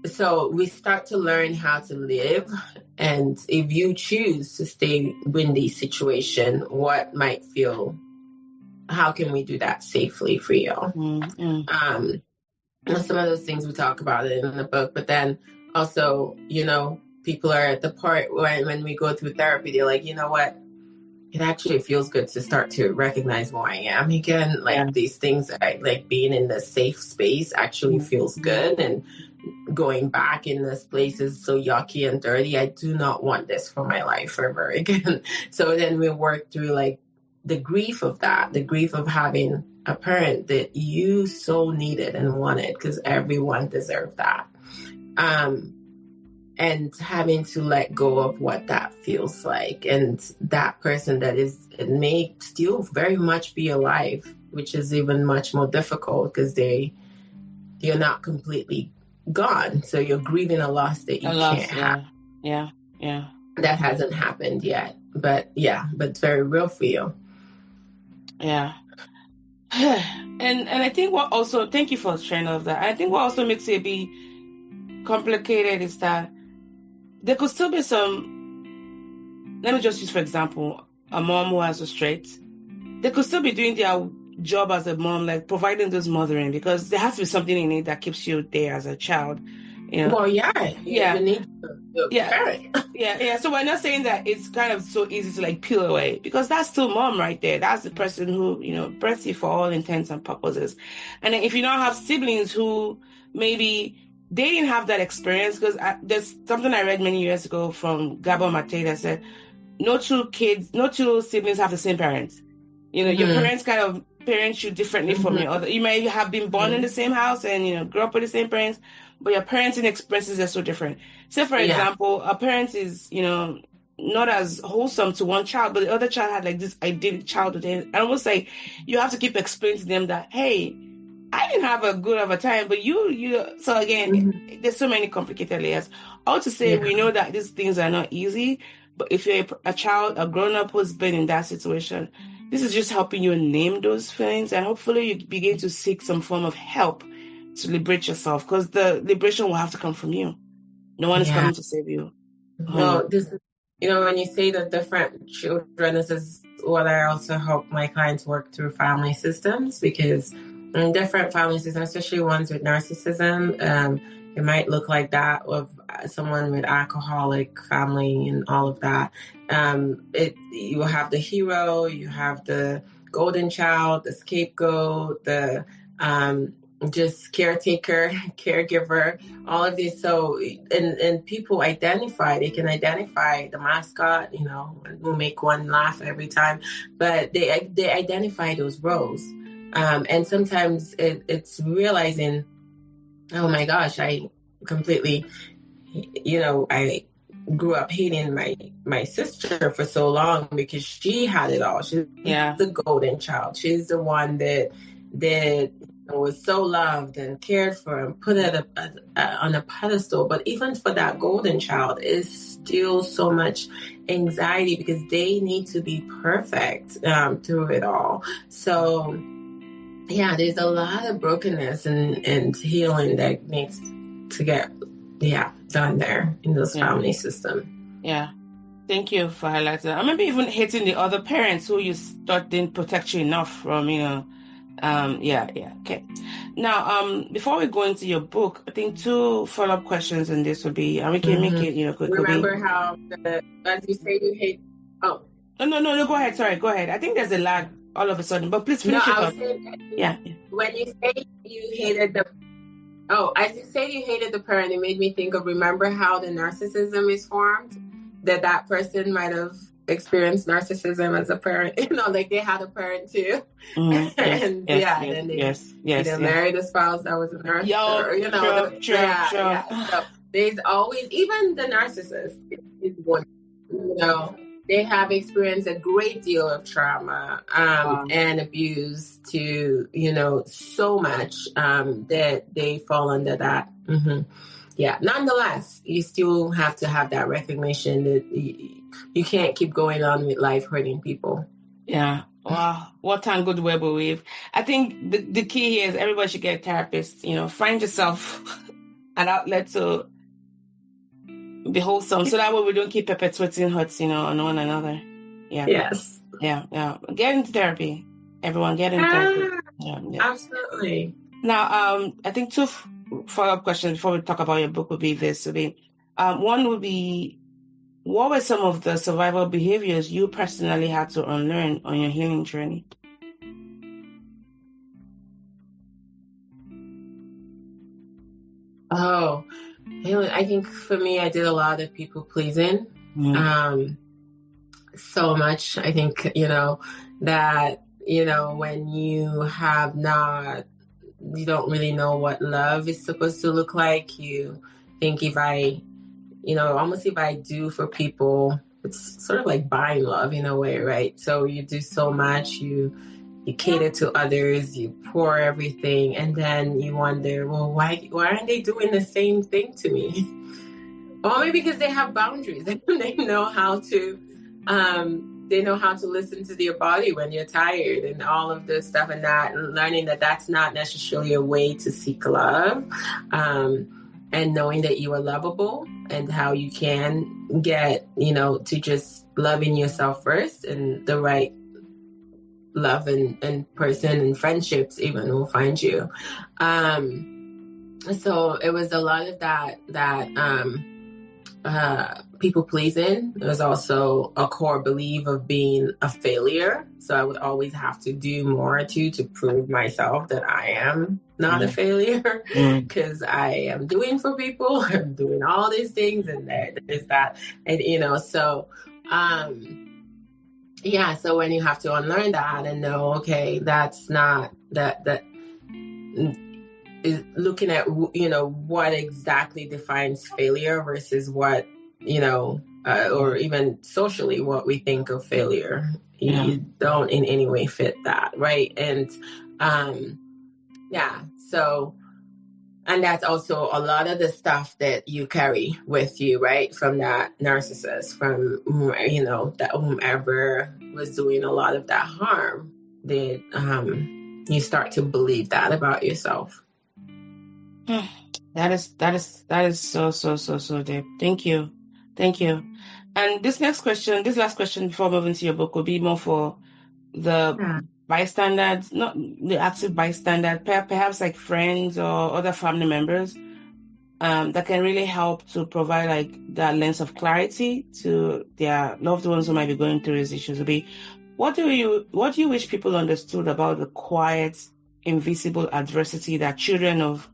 So we start to learn how to live. And if you choose to stay in this situation, how can we do that safely for you? Mm-hmm. Some of those things we talk about it in the book, but then also, people are at the part when we go through therapy, they're like, you know what? It actually feels good to start to recognize who I am again. These things, like being in the safe space actually feels good. And going back in this place is so yucky and dirty. I do not want this for my life ever again. So then we work through the grief of that, the grief of having a parent that you so needed and wanted, because everyone deserved that. And having to let go of what that feels like. And that person it may still very much be alive, which is even much more difficult because you're not completely gone. So you're grieving a loss that you can't have. Yeah. That hasn't happened yet. But it's very real for you. Yeah. And I think what also, thank you for sharing all of that. I think what also makes it be complicated is that there could still be some, let me just use, for example, a mom who has a straight. They could still be doing their job as a mom, like providing those mothering, because there has to be something in it that keeps you there as a child. Well, you need the parent. Yeah. So we're not saying that it's kind of so easy to peel away, because that's still mom right there. That's the person who, births you for all intents and purposes. And then if you don't have siblings who maybe they didn't have that experience, because there's something I read many years ago from Gabor Mate that said, no two siblings have the same parents. Your parents kind of parent you differently from your other. You may have been born in the same house and, grew up with the same parents, but your parenting experiences are so different. So, for example, a parent is, not as wholesome to one child, but the other child had this idyllic childhood. And almost you have to keep explaining to them that, hey, I didn't have a good of a time, but you. So again, there's so many complicated layers. All to say, we know that these things are not easy, but if you're a child, a grown-up who's been in that situation, this is just helping you name those feelings, and hopefully you begin to seek some form of help to liberate yourself, because the liberation will have to come from you. No one is coming to save you. Well, this is, when you say the different children, this is what I also help my clients work through family systems, because in different family systems, especially ones with narcissism, it might look like that of someone with alcoholic family and all of that. You have the hero, you have the golden child, the scapegoat, the just caretaker, caregiver, all of these. So, and people they can identify the mascot, we'll make one laugh every time, but they identify those roles. And sometimes it's realizing, oh my gosh, I completely, I grew up hating my sister for so long because she had it all. She's the golden child. She's the one that was so loved and cared for and put on a pedestal. But even for that golden child, is still so much anxiety because they need to be perfect through it all. So there's a lot of brokenness and healing that needs to get done there in this family system. Yeah. Thank you for highlighting that. Or maybe even hating the other parents who you thought didn't protect you enough from, Okay. Now, before we go into your book, I think 2 follow-up questions in this would be, and we can make it, quick. Remember how, as you say, you hate, No, go ahead. Sorry, go ahead. I think there's a lag all of a sudden, but please finish it up. When you say you hated as you say you hated the parent, it made me think of, remember how the narcissism is formed? That person might have experienced narcissism as a parent, they had a parent too. Then they married a spouse that was a nurse. True. So there's always, even the narcissist is one they have experienced a great deal of trauma Wow. and abuse to, so much that they fall under that. Yeah. Nonetheless, you still have to have that recognition that you can't keep going on with life hurting people. Yeah. Wow. What a good web we weave. I think the key here is everybody should get a therapist. Find yourself an outlet to be wholesome, so that way we don't keep perpetuating hurts, on one another. Yeah. Yes. Yeah. Get into therapy. Everyone get into therapy. Yeah. Absolutely. Now, I think two follow-up questions before we talk about your book would be this. One would be, what were some of the survival behaviors you personally had to unlearn on your healing journey? Oh, I think for me, I did a lot of people pleasing. So much. I think, that, when you don't really know what love is supposed to look like. You think almost if I do for people, it's sort of like buying love in a way, right? So you do so much, you cater to others, you pour everything, and then you wonder, well, why aren't they doing the same thing to me? Well, maybe because they have boundaries. They know how to listen to your body when you're tired and all of this stuff, and learning that that's not necessarily a way to seek love, and knowing that you are lovable and how you can get, to just loving yourself first, and the right love and person and friendships even will find you. So it was a lot of that people pleasing. There was also a core belief of being a failure. So I would always have to do more to prove myself that I am not a failure, because I am doing for people. I'm doing all these things, and there's that, and so. Yeah, so when you have to unlearn that and know, okay, that's not that is looking at, what exactly defines failure versus what, or even socially what we think of failure. You don't in any way fit that, right? And so, and that's also a lot of the stuff that you carry with you, right? From that narcissist, from, that whomever was doing a lot of that harm, that you start to believe that about yourself. That is so deep. Thank you. And this last question before moving to your book will be more for the bystanders, not the active bystander, perhaps like friends or other family members, that can really help to provide like that lens of clarity to their loved ones who might be going through these issues. What do you wish people understood about the quiet, invisible adversity that children of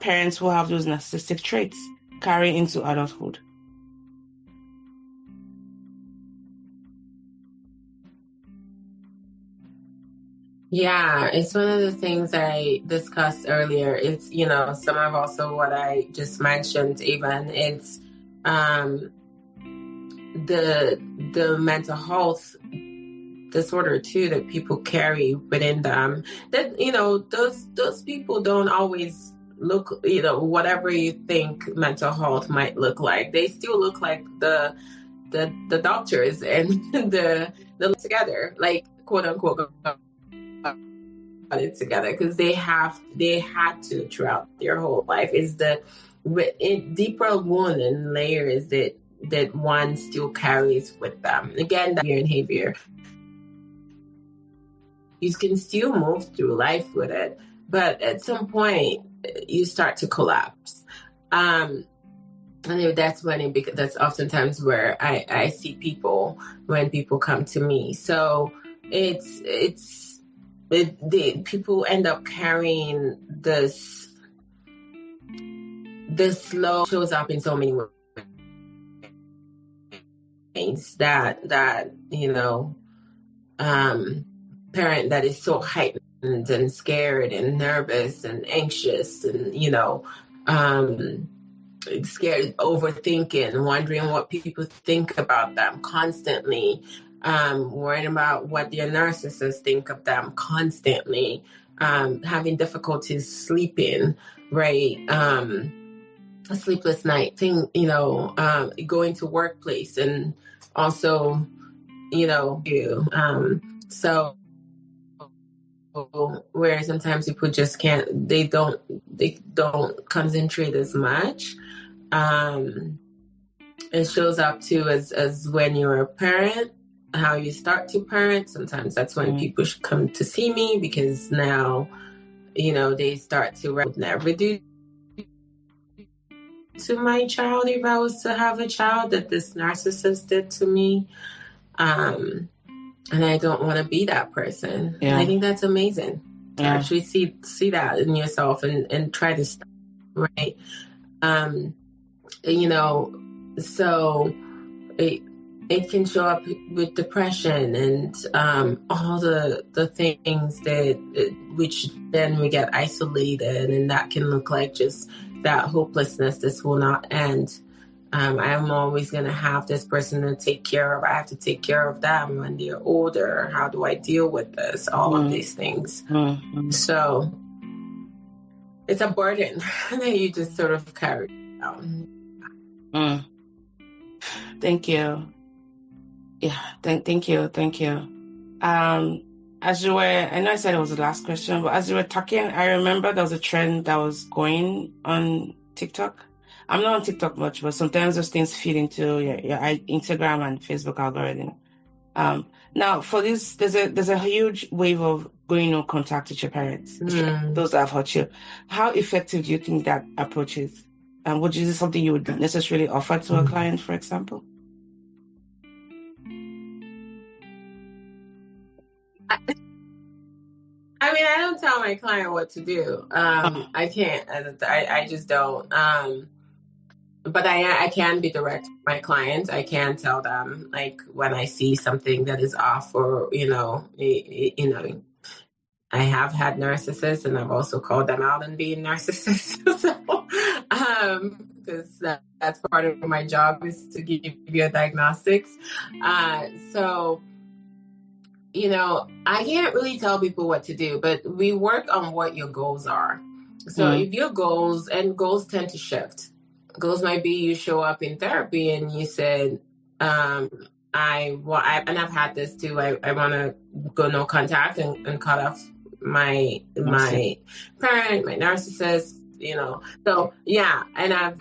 parents who have those narcissistic traits carry into adulthood? Yeah, it's one of the things I discussed earlier. It's, some of also what I just mentioned even. It's the mental health disorder too that people carry within them, that, those people don't always look, whatever you think mental health might look like, they still look like the doctors and the together, like, quote unquote, it together, because they had to throughout their whole life. Is the deeper wound and layers that one still carries with them. Again, that behavior, you can still move through life with it, but at some point you start to collapse. And that's when that's oftentimes where I see people when people come to me. So people end up carrying this slow, shows up in so many ways that parent that is so heightened and scared and nervous and anxious and scared, overthinking, wondering what people think about them constantly, worrying about what their narcissists think of them constantly, having difficulties sleeping, right? A sleepless night thing, going to workplace and also, so where sometimes people just can't, they don't concentrate as much. It shows up too as when you're a parent, how you start to parent. Sometimes that's when people should come to see me, because now, they start to never do to my child if I was to have a child that this narcissist did to me. And I don't want to be that person. Yeah. I think that's amazing to actually see that in yourself and try to stop, right? So it can show up with depression and all the things which then we get isolated, and that can look like just that hopelessness. This will not end. I'm always going to have this person to take care of. I have to take care of them when they're older. How do I deal with this? All of these things. So it's a burden that you just sort of carry down. Thank you. Yeah, thank you. As you were, I know I said it was the last question, but as you were talking, I remember there was a trend that was going on TikTok. I'm not on TikTok much, but sometimes those things feed into your Instagram and Facebook algorithm. Now, for this, there's a huge wave of going no contact with your parents, those that have hurt you. How effective do you think that approach is? Is this something you would necessarily offer to a client, for example? I mean, I don't tell my client what to do. I can't. I just don't. But I can be direct with my clients. I can tell them, like, when I see something that is off, or I have had narcissists, and I've also called them out on being narcissists. Because that's part of my job, is to give you a diagnostics. So, I can't really tell people what to do, but we work on what your goals are. So if your goals tend to shift. Goals might be you show up in therapy and you said, and I've had this too. I want to go no contact and cut off my parent, my narcissist, So yeah, and I've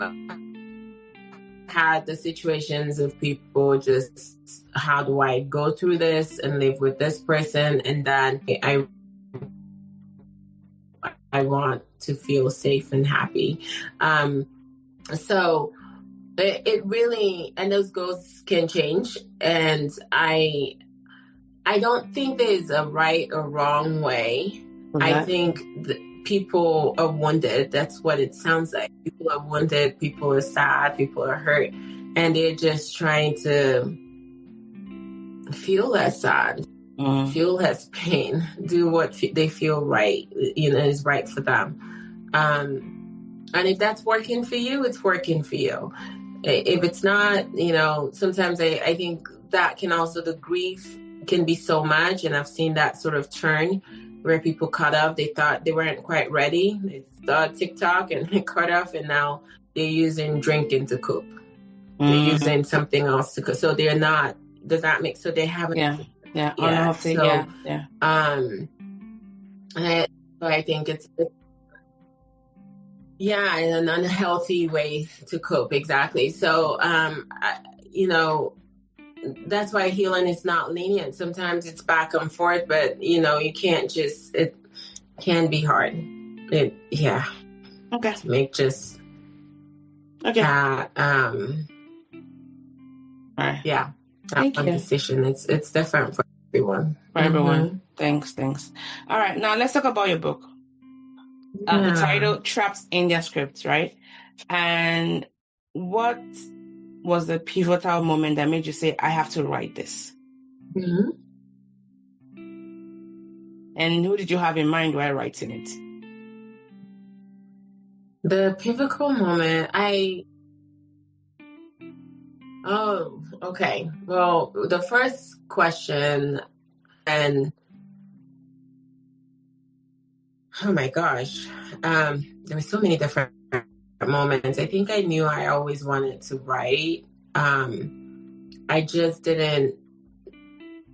had the situations of people just, how do I go through this and live with this person, and then I want to feel safe and happy. So it really, and those goals can change. And I don't think there's a right or wrong way. Okay. I think people are wounded. That's what it sounds like. People are wounded. People are sad. People are hurt. And they're just trying to feel less sad, feel less pain, do what they feel right, is right for them. And if that's working for you, it's working for you. If it's not, sometimes I think that can also, the grief can be so much. And I've seen that sort of turn where people cut off. They thought they weren't quite ready. They started TikTok and they cut off, and now they're using drinking to cope. They're using something else to cope. So they're not, does that make, so they haven't. Yeah. Unhealthy. So, yeah. I think it's an unhealthy way to cope. Exactly. So, that's why healing is not lenient. Sometimes it's back and forth, but you can't just, it can be hard. Okay. To make just, All right. Yeah. Thank you. Decision. It's different for everyone. Thanks. All right. Now let's talk about your book. The title, Trapped in Their Scripts, right? And what was the pivotal moment that made you say, I have to write this? And who did you have in mind while writing it? The pivotal moment, okay. Well, the first question, and oh my gosh, there were so many different moments. I think I knew I always wanted to write. I just didn't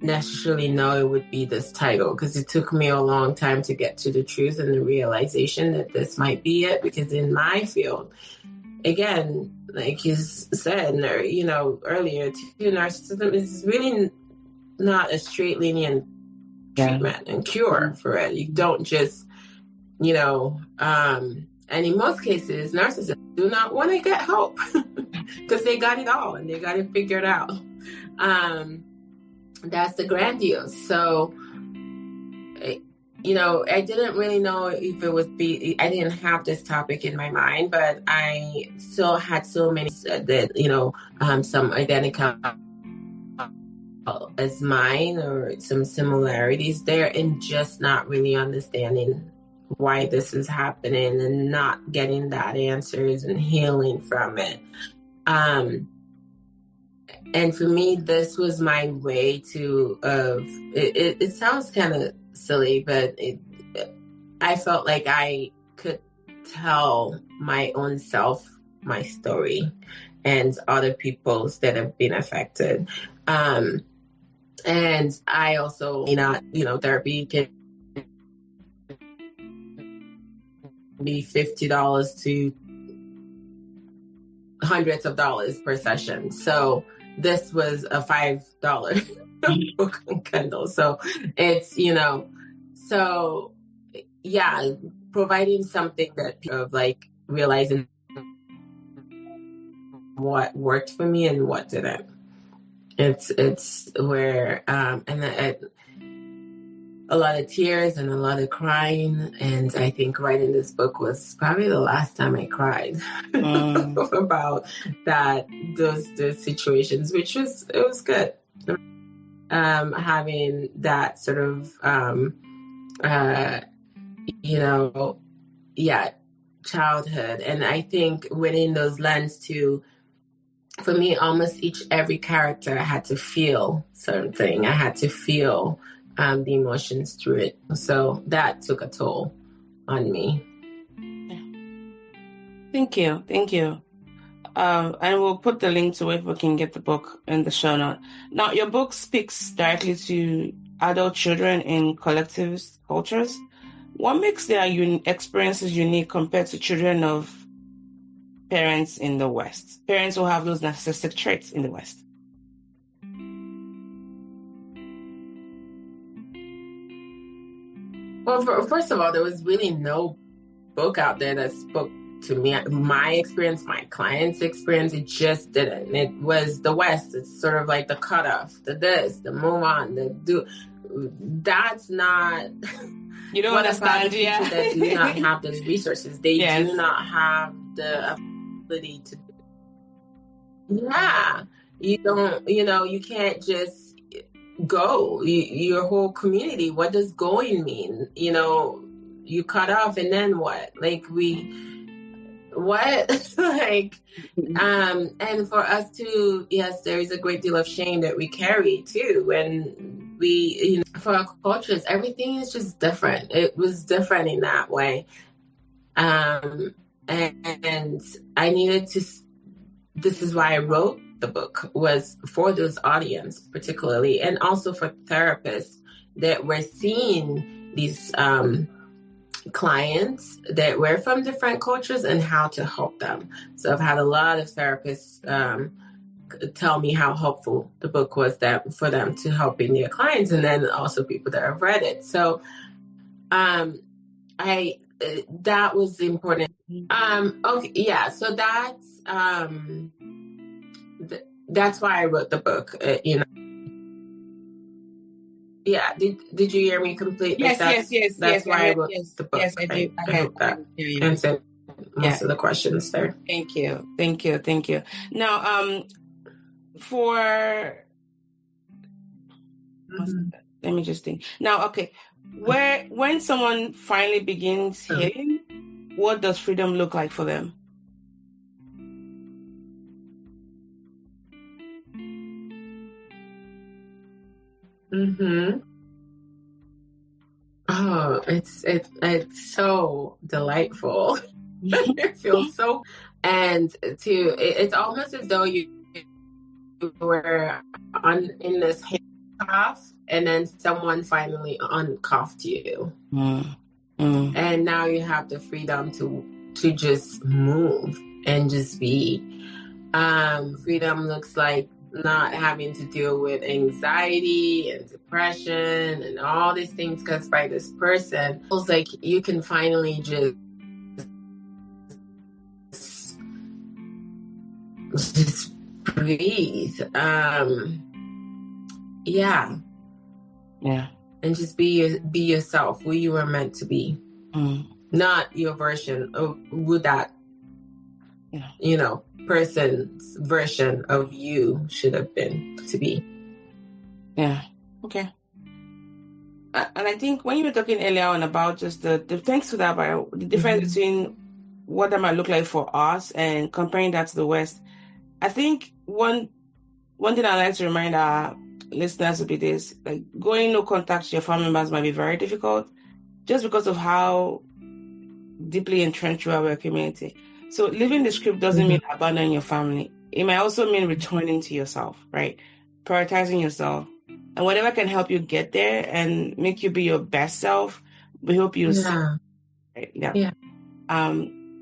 necessarily know it would be this title, because it took me a long time to get to the truth and the realization that this might be it, because in my field, again, like you said, earlier, too, narcissism is really not a straight linear treatment and cure for it. You don't just, and in most cases, narcissists do not want to get help because they got it all and they got it figured out. That's the grandiose. So, I didn't really know if it would be, I didn't have this topic in my mind, but I still had so many that, some identical as mine or some similarities there, and just not really understanding why this is happening and not getting that answers and healing from it. And for me, this was my way to, it sounds kind of silly, but I felt like I could tell my own self my story and other people's that have been affected. And I also, therapy can be $50 to hundreds of dollars per session. So this was a $5 book on Kindle. So it's, so yeah, providing something that of like realizing what worked for me and what didn't. It's where, and a lot of tears and a lot of crying. And I think writing this book was probably the last time I cried about those situations, which was good. Having that sort of, childhood. And I think within those lens too, for me, almost every character I had to feel something. I had to feel the emotions through it. So that took a toll on me. Thank you. And we'll put the link to it. We can get the book in the show note. Now, your book speaks directly to adult children in collective cultures. What makes their experiences unique compared to children of parents in the West? Parents who have those narcissistic traits in the West. Well, first of all, there was really no book out there that spoke to me, my experience, my client's experience. It just didn't. It was the West. It's sort of like the cutoff, the move on, the do. That's not. You don't understand, yeah. That do not have those resources. They do not have the ability to. Yeah, you don't. You can't just go. Your whole community. What does going mean? You cut off, and then what? Like what? Like, and for us too, yes, there is a great deal of shame that we carry too when we, for our cultures, everything is just different. It was different in that way. And I needed to, this is why I wrote the book, was for those audience particularly, and also for therapists that were seeing these, clients that were from different cultures and how to help them. So I've had a lot of therapists tell me how helpful the book was for them to helping their clients, and then also people that have read it. So that was important. Okay, yeah. So that's why I wrote the book. Yeah. Did you hear me completely? Yes. That's why I wrote the book. Yes, I did. I hope that answered most of the questions there. Thank you. Now, let me just think. Now, okay, when someone finally begins healing, what does freedom look like for them? Mm-hmm. Oh, it's so delightful. It feels so, and it's almost as though you were in this handcuff, and then someone finally uncuffed you, and now you have the freedom to just move and just be. Freedom looks like not having to deal with anxiety and depression and all these things caused by this person. It feels like you can finally just breathe. Yeah. And just be yourself, who you were meant to be. Not your version of who that person's version of you should have been to be. Yeah. Okay. And I think when you were talking earlier on about just the thanks for that, but the difference between what that might look like for us and comparing that to the West, I think one thing I like to remind our listeners would be this: like, going no contact to your family members might be very difficult, just because of how deeply entrenched you are with your community. So living the script doesn't mean abandoning your family. It might also mean returning to yourself, right? Prioritizing yourself. And whatever can help you get there and make you be your best self, we hope you see. Right? Yeah.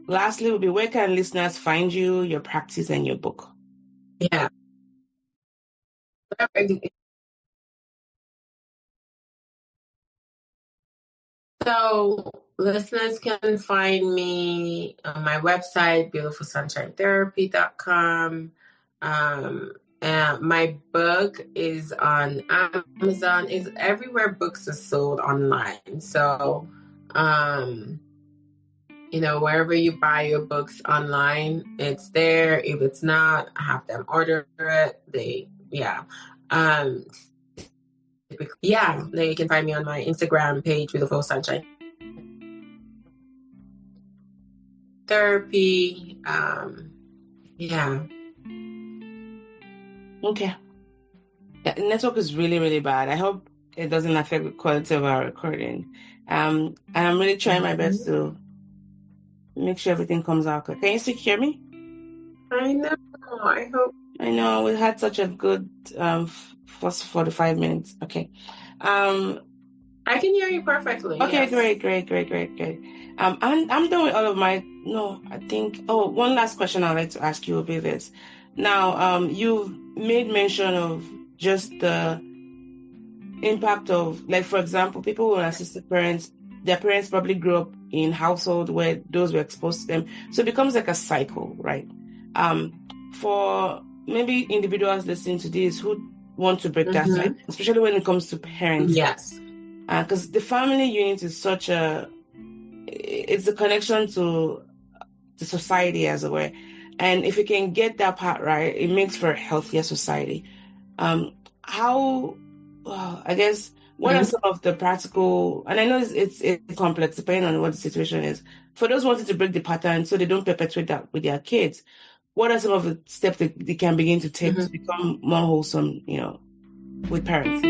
Lastly would be, where can listeners find you, your practice, and your book? Yeah. So listeners can find me on my website, beautifulsunshinetherapy.com. And my book is on Amazon. Is everywhere books are sold online. So, wherever you buy your books online, it's there. If it's not, have them order it. They can find me on my Instagram page, Beautiful Sunshine Therapy. Okay. The network is really, really bad. I hope it doesn't affect the quality of our recording. And I'm really trying my best to make sure everything comes out good. Can you still hear me? I know. I hope. I know. We had such a good first 45 minutes. Okay. I can hear you perfectly. Okay, yes. Great. I'm done with all of my. No, I think. Oh, one last question I'd like to ask you will be this. Now, you've made mention of just the impact of, like, for example, people with narcissistic parents. Their parents probably grew up in household where those were exposed to them, so it becomes like a cycle, right? For maybe individuals listening to this who want to break that cycle, especially when it comes to parents. Yes. Because the family unit is it's a connection to society, as it were. And if you can get that part right, it makes for a healthier society. What are some of the practical, and I know it's complex depending on what the situation is, for those wanting to break the pattern so they don't perpetuate that with their kids, what are some of the steps that they can begin to take to become more wholesome, with parents?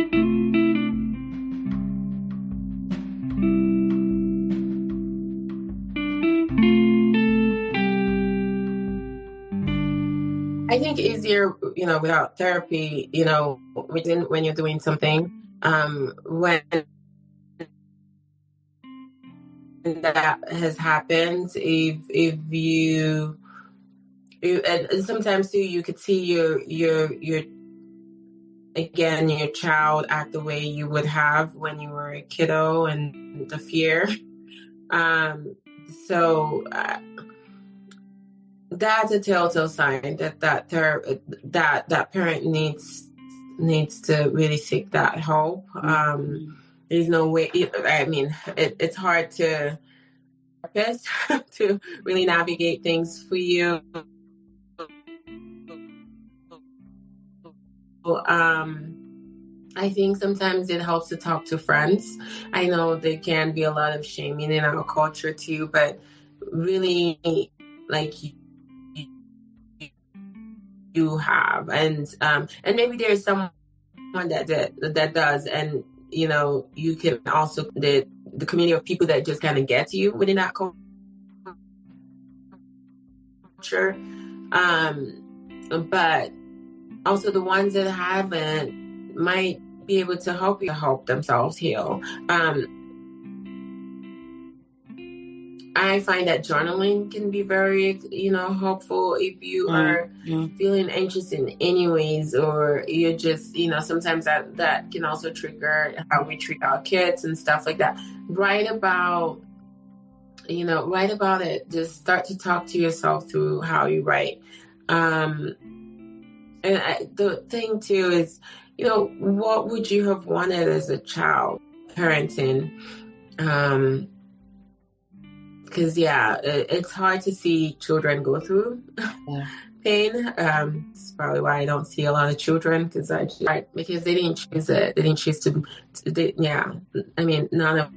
I think easier, without therapy, when you're doing something, when that has happened, if you and sometimes too, you could see your child act the way you would have when you were a kiddo, and the fear. That's a telltale sign that parent needs to really seek that help. There's no way. It's hard to really navigate things for you. I think sometimes it helps to talk to friends. I know there can be a lot of shaming in our culture too, but really like you have, and maybe there's someone that does, and you can also the community of people that just kind of get to you within that culture, but also the ones that haven't might be able to help you help themselves heal. I find that journaling can be very, helpful if you are feeling anxious in any ways, or you're just, sometimes that can also trigger how we treat our kids and stuff like that. Write about it. Just start to talk to yourself through how you write. And the thing too is, what would you have wanted as a child parenting? Because it's hard to see children go through pain. It's probably why I don't see a lot of children, because they didn't choose it. They didn't choose to. I mean, none of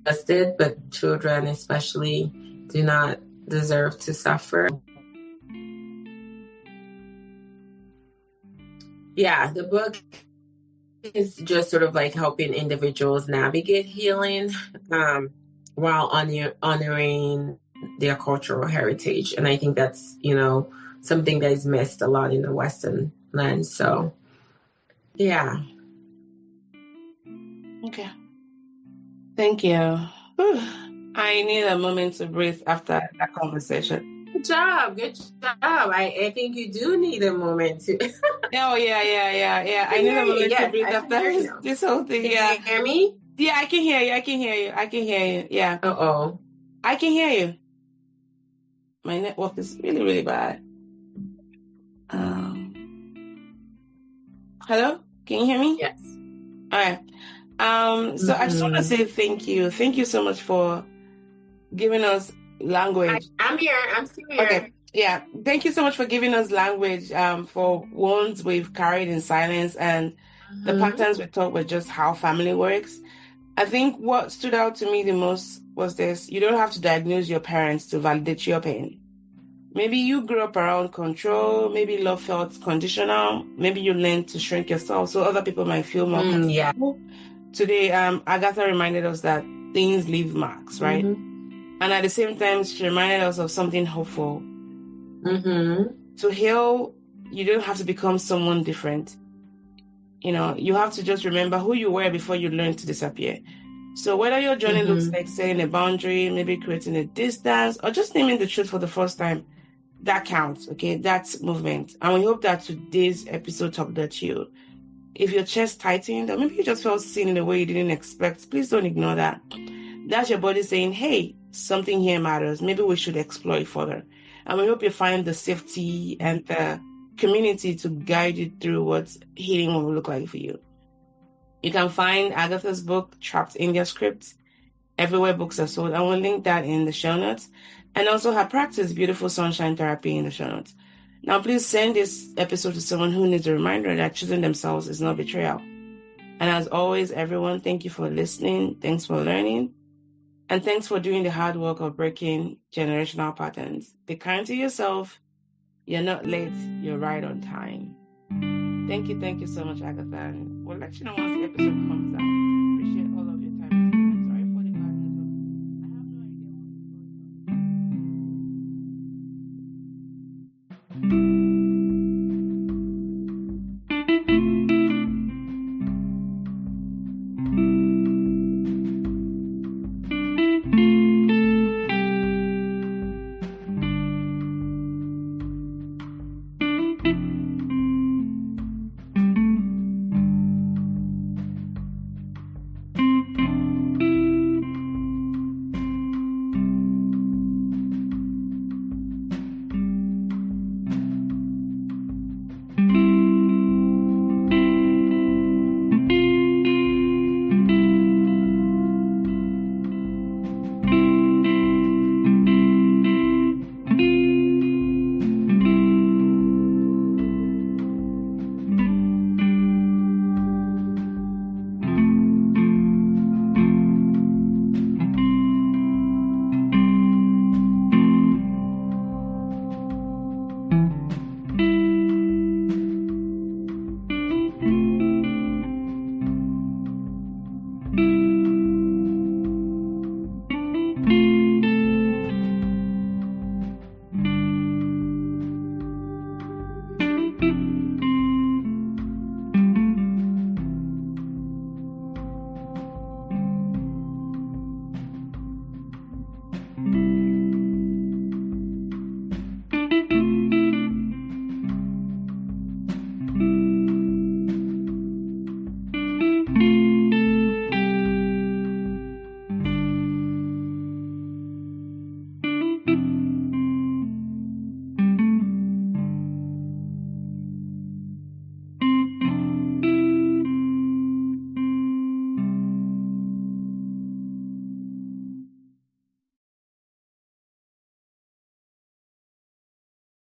us did, but children especially do not deserve to suffer. Yeah, the book is just sort of like helping individuals navigate healing while honoring their cultural heritage. And I think that's, something that is missed a lot in the Western lens. So, yeah. Okay. Thank you. Whew. I need a moment to breathe after that conversation. Good job. I think you do need a moment to. Oh, yeah. I need a moment to breathe after this whole thing. Can you hear me? Yeah, I can hear you. Yeah. Uh-oh. I can hear you. My network is really, really bad. Hello? Can you hear me? Yes. All right. So I just want to say thank you. Thank you so much for giving us language. I'm here. I'm still here. Okay. Yeah. Thank you so much for giving us language for wounds we've carried in silence, and the patterns we thought were just how family works. I think what stood out to me the most was this: you don't have to diagnose your parents to validate your pain. Maybe you grew up around control, maybe love felt conditional, maybe you learned to shrink yourself so other people might feel more comfortable. Today, Agatha reminded us that things leave marks, right? And at the same time, she reminded us of something hopeful. To heal, you don't have to become someone different. You have to just remember who you were before you learned to disappear. So whether your journey looks like setting a boundary, maybe creating a distance, or just naming the truth for the first time, that counts, okay? That's movement. And we hope that today's episode talked at you. If your chest tightened, or maybe you just felt seen in a way you didn't expect, please don't ignore that. That's your body saying, hey, something here matters. Maybe we should explore it further. And we hope you find the safety and the community to guide you through what healing will look like for you. You can find Agatha's book, Trapped in Their Script, everywhere books are sold. I will link that in the show notes. And also her practice, Beautiful Sunshine Therapy, in the show notes. Now, please send this episode to someone who needs a reminder that choosing themselves is not betrayal. And as always, everyone, thank you for listening. Thanks for learning. And thanks for doing the hard work of breaking generational patterns. Be kind to yourself. You're not late. You're right on time. Thank you so much, Agatha. And we'll let you know once the episode comes out.